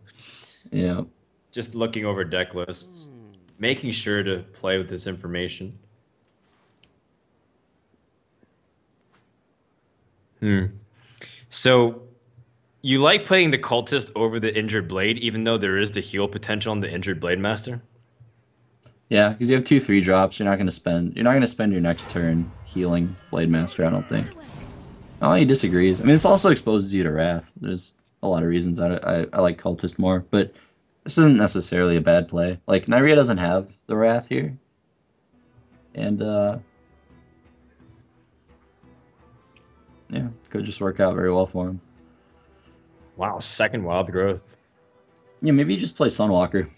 Yeah. Just looking over deck lists. Making sure to play with this information. So, you like playing the Cultist over the Injured Blade, even though there is the heal potential on the Injured Blade Master? Yeah, because you have 2 3-drops. You're not going to spend your next turn healing Blade Master, I don't think. Oh, he disagrees. I mean, this also exposes you to Wrath. There's a lot of reasons I like Cultist more, but this isn't necessarily a bad play. Like, Nyria doesn't have the Wrath here. And, yeah, could just work out very well for him. Wow, second Wild Growth. Yeah, maybe you just play Sunwalker.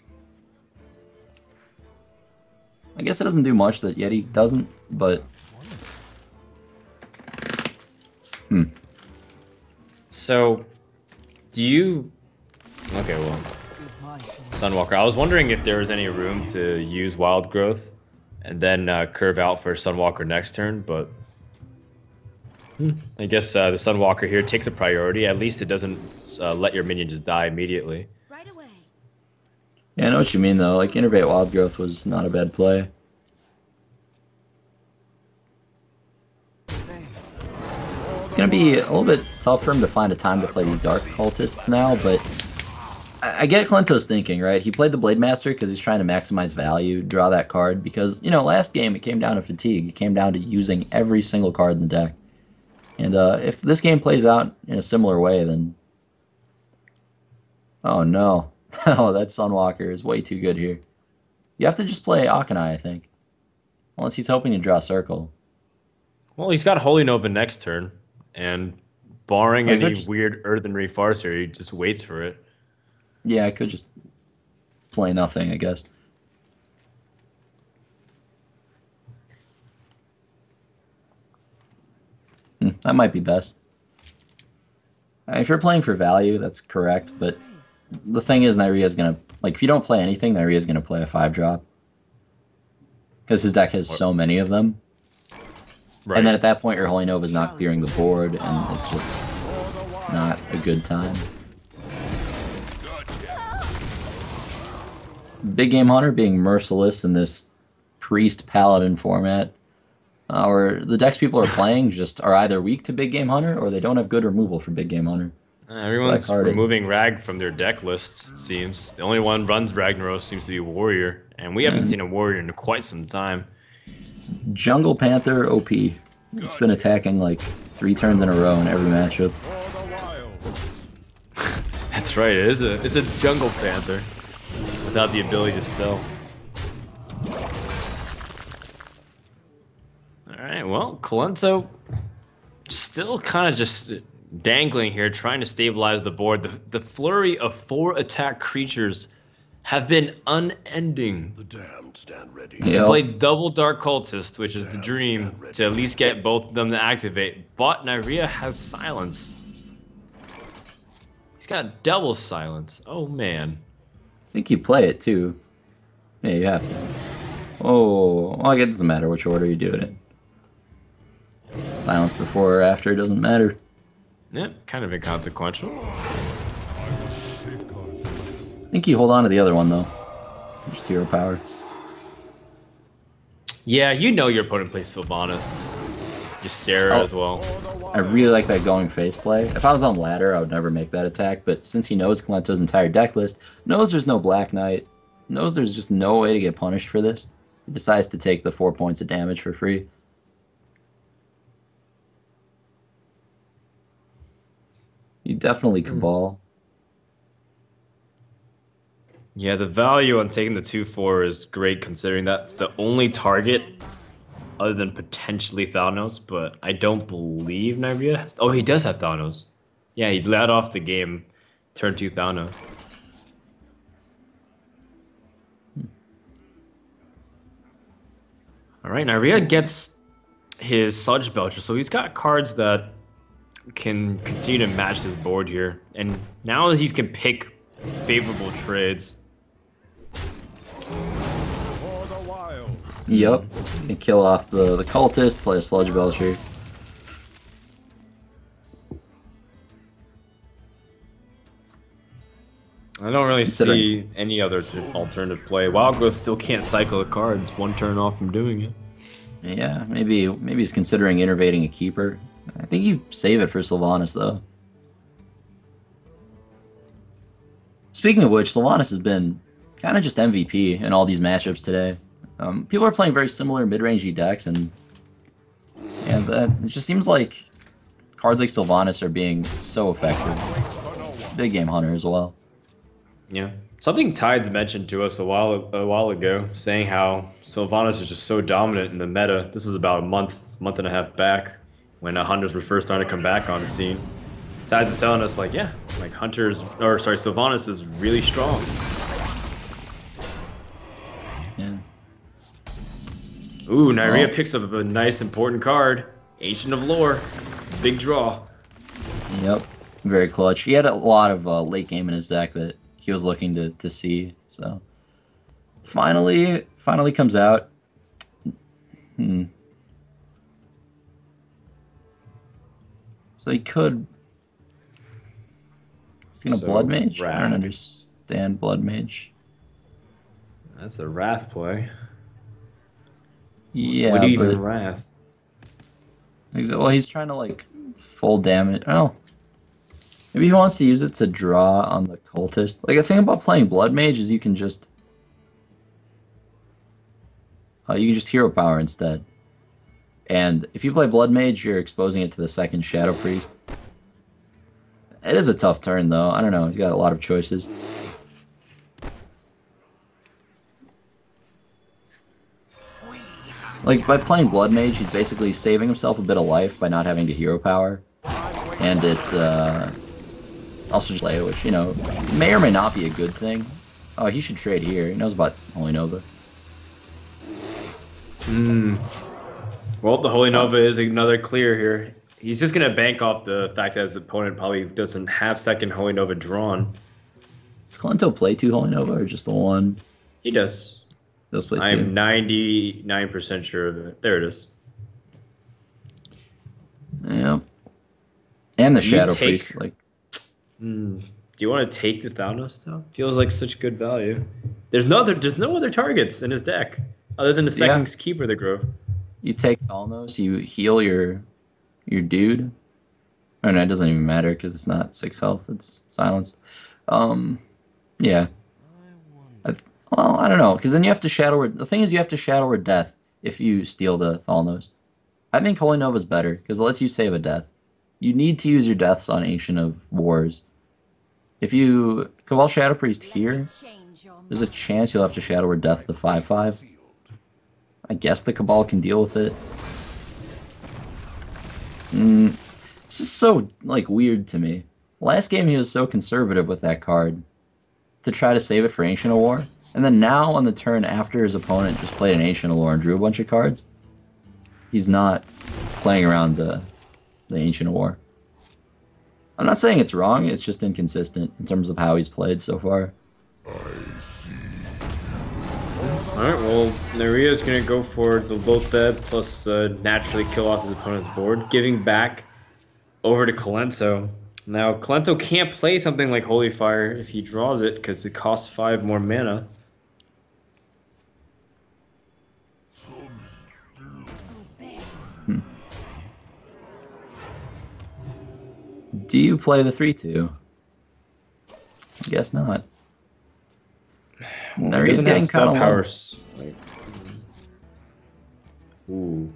I guess it doesn't do much that Yeti doesn't, but... So, do you... Okay, well... Sunwalker. I was wondering if there was any room to use Wild Growth and then curve out for Sunwalker next turn, but... I guess the Sunwalker here takes a priority. At least it doesn't let your minion just die immediately. Right away. Yeah, I know what you mean, though. Like, Innervate Wild Growth was not a bad play. It's going to be a little bit tough for him to find a time to play these Dark Cultists now, but I get Kalento's thinking, right? He played the Blade Master because he's trying to maximize value, draw that card, because, you know, last game it came down to fatigue. It came down to using every single card in the deck. And if this game plays out in a similar way, then... Oh, no. Oh, that Sunwalker is way too good here. You have to just play Akanai, I think. Unless he's hoping to draw Circle. Well, he's got Holy Nova next turn, and barring I could any just- weird Earthenry farce here, he just waits for it. Yeah, I could just play nothing, I guess. That might be best. If you're playing for value, that's correct, but the thing is, Nyria's gonna... Like, if you don't play anything, Nyria's gonna play a 5-drop. Because his deck has so many of them. Right. And then at that point, your Holy Nova is not clearing the board, and it's just not a good time. Big Game Hunter being merciless in this Priest Paladin format. Or the decks people are playing just are either weak to Big Game Hunter, or they don't have good removal for Big Game Hunter. Everyone's card is- removing Rag from their deck lists, it seems. The only one runs Ragnaros seems to be Warrior, and we haven't seen a Warrior in quite some time. Jungle Panther OP. It's been attacking like 3 turns in a row in every matchup. That's right, it's a Jungle Panther without the ability to stealth. Alright, well, Kalento still kind of just dangling here, trying to stabilize the board. The flurry of 4 attack creatures have been unending. The damned stand ready. Yeah. Play double Dark Cultist, which is the dream, to at least get both of them to activate. But Nyria has Silence. He's got double Silence. Oh, man. I think you play it too. Yeah, you have to. Oh, well, it doesn't matter which order you do it in. Silence before or after doesn't matter. Yeah, kind of inconsequential. I think you hold on to the other one though. Just hero power. Yeah, you know your opponent plays Sylvanas. Ysera Oh. as well. I really like that going face play. If I was on ladder, I would never make that attack, but since he knows Kalento's entire deck list, knows there's no Black Knight, knows there's just no way to get punished for this, He decides to take the 4 points of damage for free. You definitely Cabal. Yeah, the value on taking the 2/4 is great considering that's the only target other than potentially Thanos, but I don't believe Nyria has... Oh, he does have Thanos. Yeah, he led off the game, turn 2 Thanos. Alright, Nyria gets his Sludge Belcher, so he's got cards that can continue to match his board here. And now he can pick favorable trades. For the wild. Yep. Can kill off the cultist, play a Sludge Belcher. I don't really see any other alternative play. Wild Growth still can't cycle a card. It's one turn off from doing it. Yeah, maybe he's considering innervating a keeper. I think you save it for Sylvanas, though. Speaking of which, Sylvanas has been kind of just MVP in all these matchups today. People are playing very similar mid-rangey decks, and it just seems like cards like Sylvanas are being so effective. Big game hunter as well. Yeah. Something Tides mentioned to us a while ago, saying how Sylvanas is just so dominant in the meta. This was about a month and a half back when hunters were first starting to come back on the scene. Tides is telling us like, yeah, like Sylvanas is really strong. Yeah. Ooh, Nyria picks up a nice important card. Ancient of Lore. It's a big draw. Yep. Very clutch. He had a lot of late game in his deck that he was looking to see, so finally comes out. So he could. He's gonna Blood Mage. Wrath. I don't understand Blood Mage. That's a Wrath play. Yeah, What do you but even Wrath? well, he's trying to like full damage. Oh. Maybe he wants to use it to draw on the cultist. Like, the thing about playing Blood Mage is you can just hero power instead. And if you play Blood Mage, you're exposing it to the second Shadow Priest. It is a tough turn, though. I don't know. He's got a lot of choices. Like, by playing Blood Mage, he's basically saving himself a bit of life by not having to hero power. And it's, also just play, which, you know, may or may not be a good thing. Oh, he should trade here. He knows about Holy Nova. Well, the Holy Nova is another clear here. He's just going to bank off the fact that his opponent probably doesn't have second Holy Nova drawn. Does Kalento play 2 Holy Nova or just the 1? He does. He does play 2. I'm 99% sure of it. There it is. Yep. And the Shadow Priest, like... Do you want to take the Thanos though? Feels like such good value. There's no other targets in his deck other than the second keeper, the Grove. You take Thanos, you heal your dude. Oh no, it doesn't even matter because it's not 6 health. It's silenced. Yeah. Well, I don't know, because then you have to Shadow Word. The thing is, you have to Shadow Word Death if you steal the Thalnos. I think Holy Nova's better because it lets you save a death. You need to use your deaths on Ancient of Wars. If you Cabal Shadow Priest here, there's a chance you'll have to Shadow Word Death the 5/5. I guess the Cabal can deal with it. This is so, like, weird to me. Last game he was so conservative with that card to try to save it for Ancient of War. And then now on the turn after his opponent just played an Ancient of War and drew a bunch of cards, he's not playing around the Ancient of War. I'm not saying it's wrong, it's just inconsistent in terms of how he's played so far. Alright, well, Nyria's going to go for the Loatheb plus naturally kill off his opponent's board, giving back over to Kalento. Now, Kalento can't play something like Holy Fire if he draws it because it costs 5 more mana. Do you play the 3/2? I guess not. Nyria's getting kind of power. Ooh.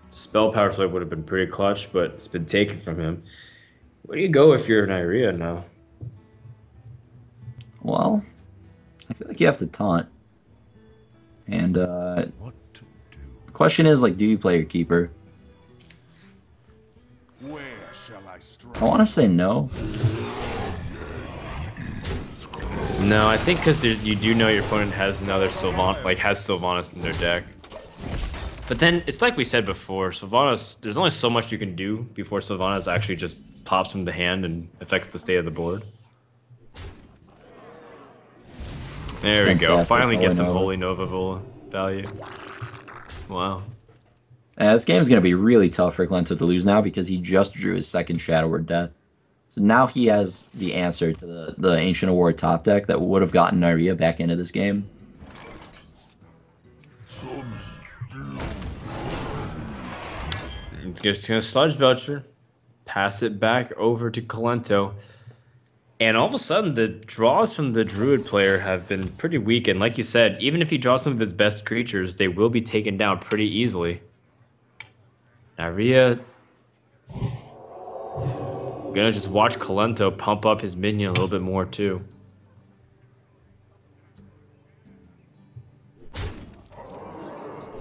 Spell power swipe would have been pretty clutch, but it's been taken from him. Where do you go if you're an Iria now? Well, I feel like you have to taunt. And What to do? the question is, like, do you play your keeper? Where shall I strike? I want to say no. No, I think because you do know your opponent has another has Sylvanas in their deck. But then it's like we said before, Sylvanas. There's only so much you can do before Sylvanas actually just pops from the hand and affects the state of the board. There we go. Fantastic. Finally get some Holy Holy Nova value. Wow. This game's going to be really tough for Clento to lose now because he just drew his second Shadow Word Death. So now he has the answer to the Ancient Award top deck that would have gotten Iria back into this game. It's just gonna Sludge Belcher, pass it back over to Clento. And all of a sudden, the draws from the Druid player have been pretty weak. And like you said, even if he draws some of his best creatures, they will be taken down pretty easily. Iria gonna just watch Clento pump up his minion a little bit more too.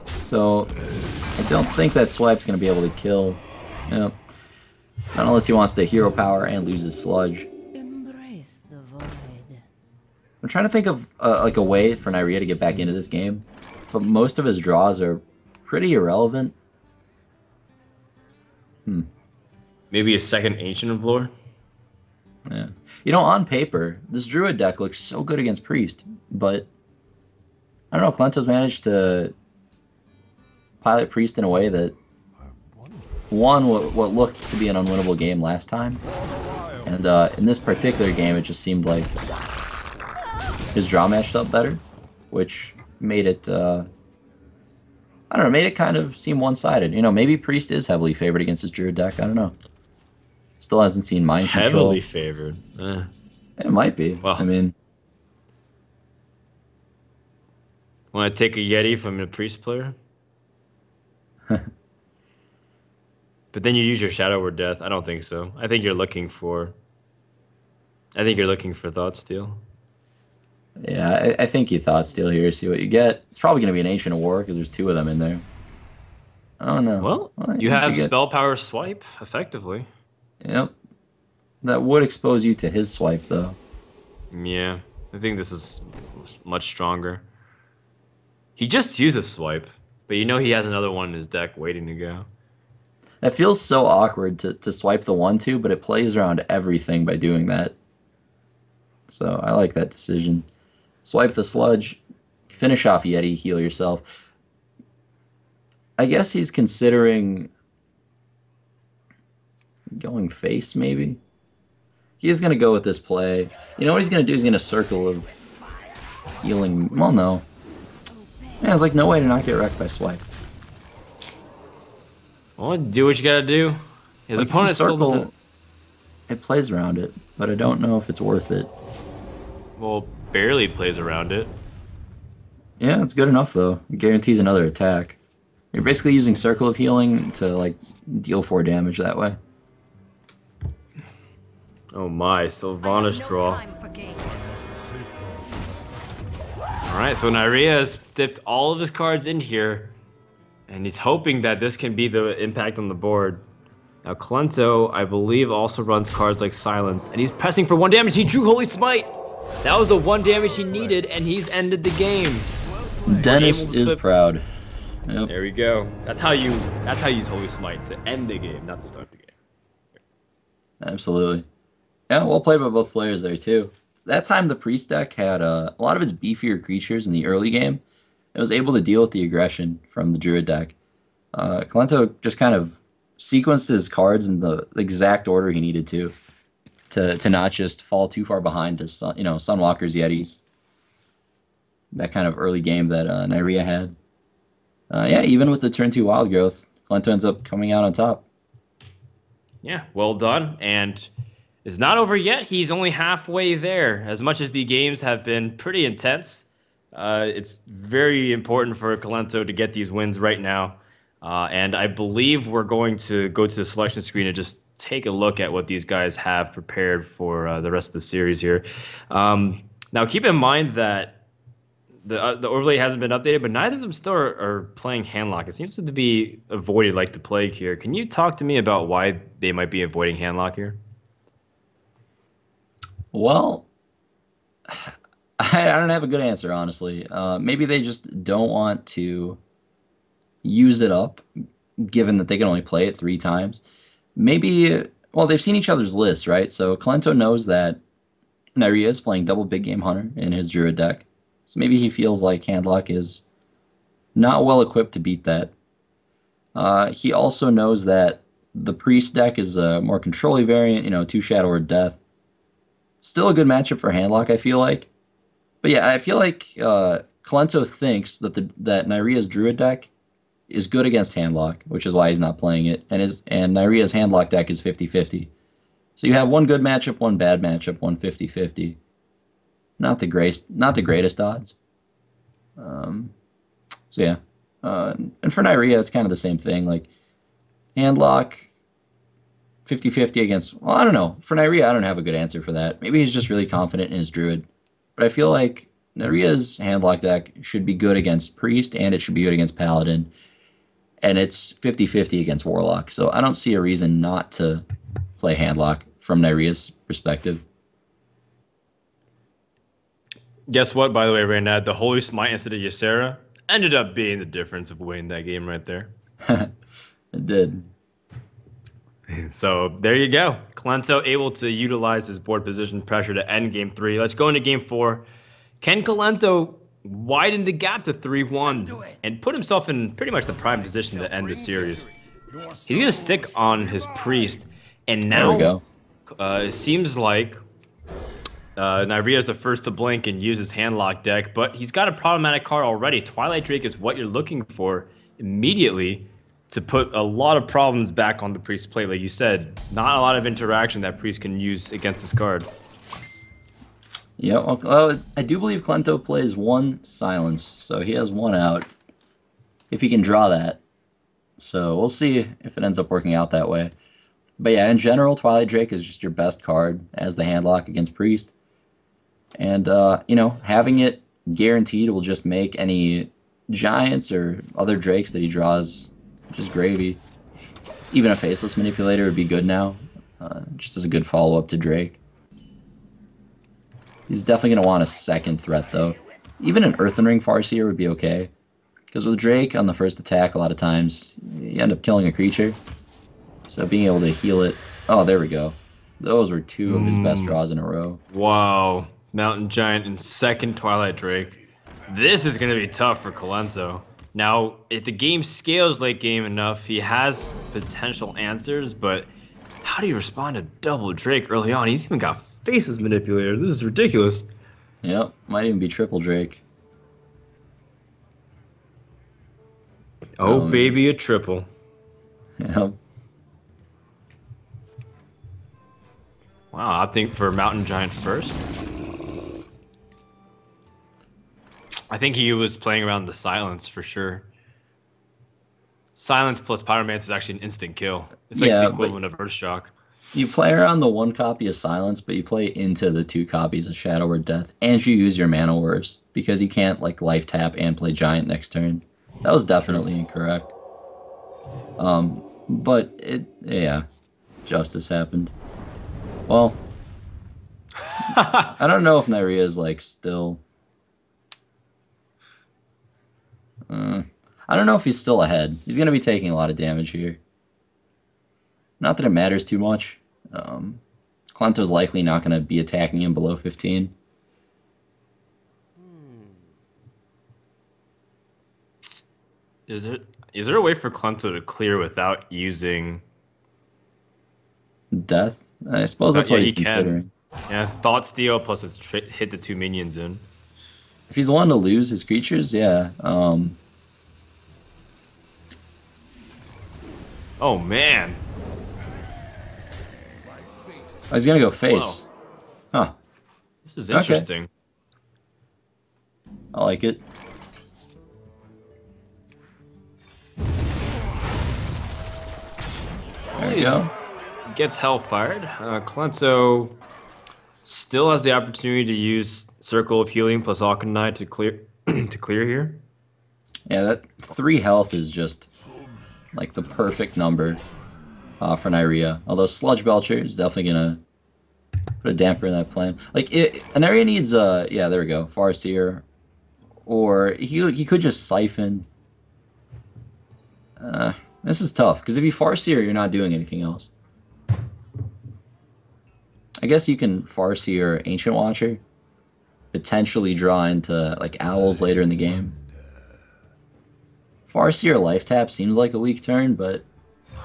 So I don't think that Swipe's going to be able to kill. Yep. Not unless he wants to hero power and lose his Sludge. Embrace the void. I'm trying to think of like a way for Iria to get back into this game, but most of his draws are pretty irrelevant. Maybe a second Ancient of Lore. Yeah. You know, on paper, this Druid deck looks so good against Priest, but I don't know, Clento's managed to pilot Priest in a way that won what looked to be an unwinnable game last time. And in this particular game, it just seemed like his draw matched up better, which made it, I don't know, made it kind of seem one-sided. You know, maybe Priest is heavily favored against his Druid deck, I don't know. Still hasn't seen Mind Control. Heavily favored. It might be. Well. I mean, Want to take a Yeti from a Priest player? But then you use your Shadow Word Death. I don't think so. I think you're looking for Thought Steal. yeah, I think you Thought Steal here, see what you get. It's probably going to be an Ancient of War because there's two of them in there. I don't know. Well, you have Spell Power Swipe, effectively. Yep. That would expose you to his Swipe, though. Yeah, I think this is much stronger. He just uses Swipe, but you know he has another one in his deck waiting to go. That feels so awkward to swipe the 1/2, but it plays around everything by doing that. So I like that decision. Swipe the Sludge, finish off Yeti, heal yourself. I guess he's considering going face, maybe? He is going to go with this play. You know what he's going to do? He's going to Circle of Healing. Well, no. Yeah, there's like no way to not get wrecked by Swipe. Well, do what you gotta do. His Like, opponent if you still doesn't. it plays around it, but I don't know if it's worth it. Well, barely plays around it. Yeah, it's good enough though. It guarantees another attack. You're basically using Circle of Healing to like deal 4 damage that way. Oh my, Sylvanas No draw. time for games. Alright, so Iria has dipped all of his cards in here, and he's hoping that this can be the impact on the board. Now Clento, I believe, also runs cards like Silence, and he's pressing for 1 damage. He drew Holy Smite! That was the 1 damage he needed, and he's ended the game. Dennis able to is slip- proud. Yep. There we go. That's how you use Holy Smite, to end the game, not to start the game. Absolutely. Yeah, well played by both players there too. That time the Priest deck had a lot of its beefier creatures in the early game. It was able to deal with the aggression from the Druid deck. Clento just kind of sequenced his cards in the exact order he needed to not just fall too far behind to Sunwalkers, Yetis. That kind of early game that Nyria had. Yeah, even with the turn 2 Wild Growth, Clento ends up coming out on top. Yeah, well done, and it's not over yet. He's only halfway there. As much as the games have been pretty intense, It's very important for Calento to get these wins right now. And I believe we're going to go to the selection screen and just take a look at what these guys have prepared for the rest of the series here. Now, keep in mind that the overlay hasn't been updated, but neither of them still are playing Handlock. It seems to be avoided like the plague here. Can you talk to me about why they might be avoiding Handlock here? Well, I don't have a good answer, honestly. Maybe they just don't want to use it up, given that they can only play it 3 times. Maybe, well, they've seen each other's lists, right? So Kalento knows that Nyria is playing double big game hunter in his druid deck. So maybe he feels like Handlock is not well equipped to beat that. He also knows that the priest deck is a more control variant, 2 Shadow or Death. Still a good matchup for Handlock, I feel like. But yeah, I feel like Kalento thinks that that Nyria's druid deck is good against Handlock, which is why he's not playing it, and Nyria's Handlock deck is 50-50. So you have one good matchup, one bad matchup, one 50-50. Not the greatest odds. So yeah. And for Nyria, it's kind of the same thing. Like, Handlock, 50-50 against... Well, I don't know. For Nyria, I don't have a good answer for that. Maybe he's just really confident in his druid. But I feel like Nyria's Handlock deck should be good against Priest, and it should be good against Paladin. And it's 50-50 against Warlock. So I don't see a reason not to play Handlock from Nyria's perspective. Guess what, by the way, Reynad? The Holy Smite instead of Ysera ended up being the difference of winning that game right there. It did. So there you go. Kalento able to utilize his board position pressure to end game 3. Let's go into game 4. Can Kalento widen the gap to 3-1 and put himself in pretty much the prime position to end the series? He's going to stick on his priest, and now there we go. It seems like Nyria is the first to blink and use his Handlock deck, but he's got a problematic card already. Twilight Drake is what you're looking for immediately to put a lot of problems back on the priest's plate. Like you said, not a lot of interaction that priest can use against this card. Yeah, well, I do believe Kalento plays 1 silence, so he has 1 out if he can draw that. So we'll see if it ends up working out that way. But yeah, in general, Twilight Drake is just your best card as the Handlock against Priest. And, having it guaranteed will just make any Giants or other Drakes that he draws just gravy. Even a Faceless Manipulator would be good now, just as a good follow-up to Drake. He's definitely going to want a second threat, though. Even an Earthen Ring Farseer would be okay. Because with Drake on the first attack, a lot of times, you end up killing a creature. So being able to heal it... Oh, there we go. Those were 2 of his best draws in a row. Wow. Mountain Giant and second Twilight Drake. This is going to be tough for Kalento. Now, if the game scales late game enough, he has potential answers, but how do you respond to double Drake early on? He's even got Faceless Manipulator. This is ridiculous. Yep, might even be triple Drake. Oh, baby, a triple. Yep. Wow, opting for Mountain Giant first. I think he was playing around the Silence for sure. Silence plus Pyromancer is actually an instant kill. It's like the equivalent of Earthshock. You play around the 1 copy of Silence, but you play into the 2 copies of Shadow or Death, and you use your Mana Wars, because you can't like life tap and play Giant next turn. That was definitely incorrect. But justice happened. Well, I don't know if Nyria is like still... I don't know if he's still ahead. He's going to be taking a lot of damage here. Not that it matters too much. Kalento's likely not going to be attacking him below 15. Is there a way for Kalento to clear without using... Death? I suppose that's what he's considering. Yeah, Thought Steal plus it's hit the 2 minions in. If he's willing to lose his creatures, yeah. Oh, man. Oh, he's going to go face. Whoa. Huh. This is interesting. I like it. There we go. Gets hellfired. Clenso still has the opportunity to use Circle of Healing plus Alkanite to clear to clear here. Yeah, that 3 health is just like the perfect number for Nyria. Although Sludge Belcher is definitely gonna put a damper in that plan. Like Nyria needs yeah, there we go, Farseer, or he could just Siphon. This is tough because if you Farseer, you're not doing anything else. I guess you can Farseer Ancient Watcher, potentially draw into like Owls later in the game. Farseer Life Tap seems like a weak turn, but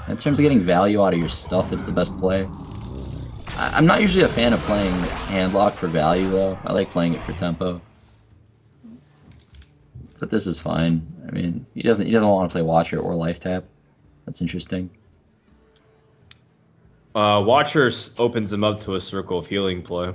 in terms of getting value out of your stuff, it's the best play. I'm not usually a fan of playing Handlock for value though. I like playing it for tempo. But this is fine. I mean, he doesn't want to play Watcher or Life Tap. That's interesting. Watcher opens him up to a Circle of Healing play.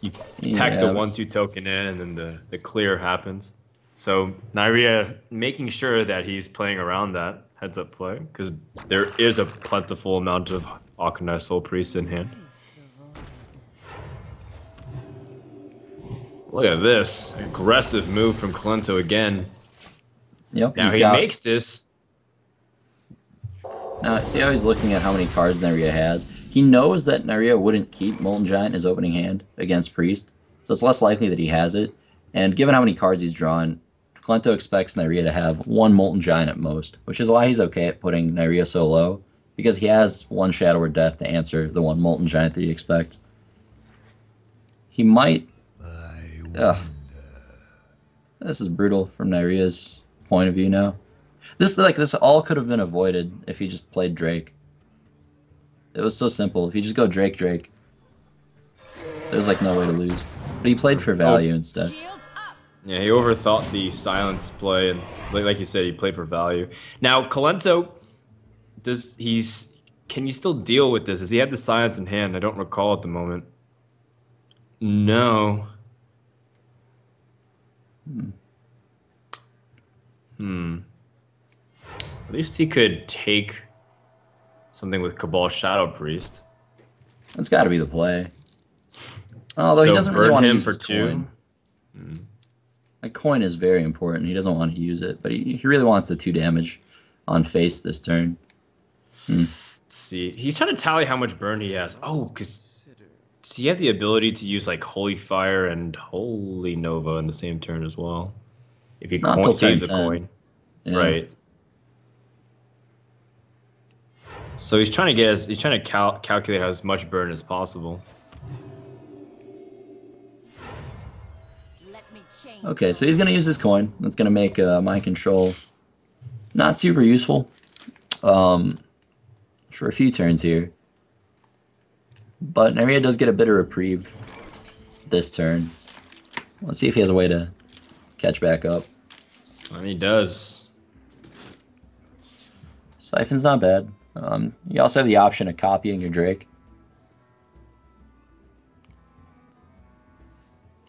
You tack the 1/2 token in, and then the clear happens. So Nyria making sure that he's playing around that heads-up play, because there is a plentiful amount of Alkanite Soul Priest in hand. Look at this aggressive move from Clenso again. Yep. Now he makes this. Now, see how he's looking at how many cards Nyria has? He knows that Nyria wouldn't keep Molten Giant in his opening hand against Priest, so it's less likely that he has it. And given how many cards he's drawn, Clento expects Nyria to have 1 Molten Giant at most, which is why he's okay at putting Nyria so low, because he has 1 Shadow or Death to answer the 1 Molten Giant that he expects. He might... Ugh. This is brutal from Nyria's point of view now. This all could have been avoided if he just played Drake. It was so simple. If you just go Drake, there's like no way to lose. But he played for value instead. Yeah, he overthought the silence play, and like you said, he played for value. Now, Colento, can you still deal with this? Does he have the silence in hand? I don't recall at the moment. No. At least he could take something with Cabal Shadow Priest. That's got to be the play. Although so he doesn't really want to use for his 2. coin. A coin is very important. He doesn't want to use it, but he really wants the 2 damage on face this turn. Let's see. He's trying to tally how much burn he has. Oh, because does he have the ability to use like Holy Fire and Holy Nova in the same turn as well? If he saves a coin. Yeah. Right. So he's trying to calculate as much burn as possible. Okay, so he's going to use his coin. That's going to make Mind Control not super useful for a few turns here. But Nyria does get a bit of reprieve this turn. Let's see if he has a way to catch back up. And he does. Siphon's not bad. You also have the option of copying your Drake.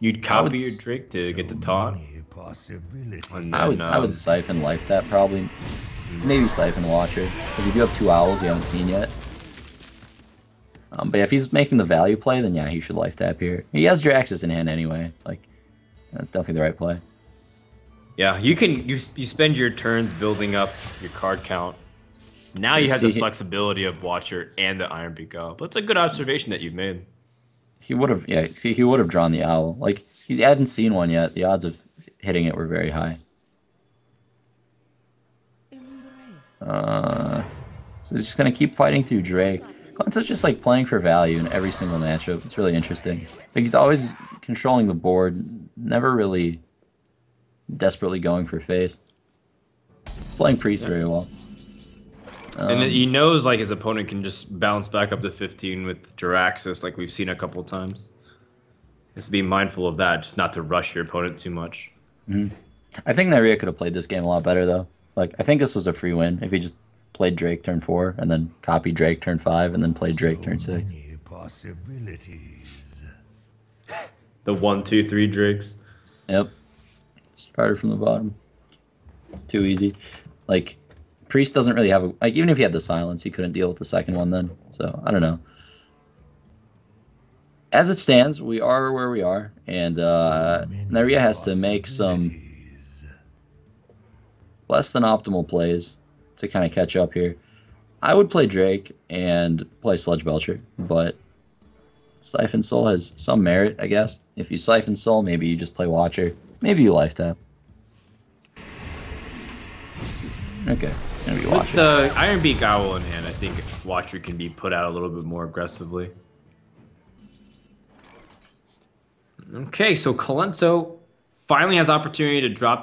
You'd copy your Drake to get the taunt? I would Siphon Life Tap probably. Maybe Siphon Watcher, because if you have 2 Owls you haven't seen yet. But if he's making the value play, then yeah, he should Life Tap here. He has Draxus in hand anyway. Like, that's definitely the right play. Yeah, you spend your turns building up your card count. Now you have the flexibility of Watcher and the Iron Beak Owl. But it's a good observation that you've made. He would have, yeah. See, he would have drawn the Owl. Like, he hadn't seen one yet. The odds of hitting it were very high. So he's just gonna keep fighting through Drake. Clento's just like playing for value in every single matchup. It's really interesting. Like, he's always controlling the board, never really desperately going for face. He's playing Priest very well. And he knows like his opponent can just bounce back up to 15 with Jiraxis, like we've seen a couple of times. Just to be mindful of that, just not to rush your opponent too much. I think Nyria could have played this game a lot better though. Like, I think this was a free win if he just played Drake turn 4 and then copied Drake turn 5 and then played Drake turn 6. The 1, 2, 3 Drigs. Yep. Started from the bottom. It's too easy. Like, Priest doesn't really have a... Like, even if he had the silence, he couldn't deal with the second one then. So, I don't know. As it stands, we are where we are. And Naria has to make some less than optimal plays to kind of catch up here. I would play Drake and play Sludge Belcher, but Siphon Soul has some merit, I guess. If you Siphon Soul, maybe you just play Watcher. Maybe you Life Tap. Okay, it's going to be Watcher. With the Iron Beak Owl in hand, I think Watcher can be put out a little bit more aggressively. Okay, so Colenso finally has opportunity to drop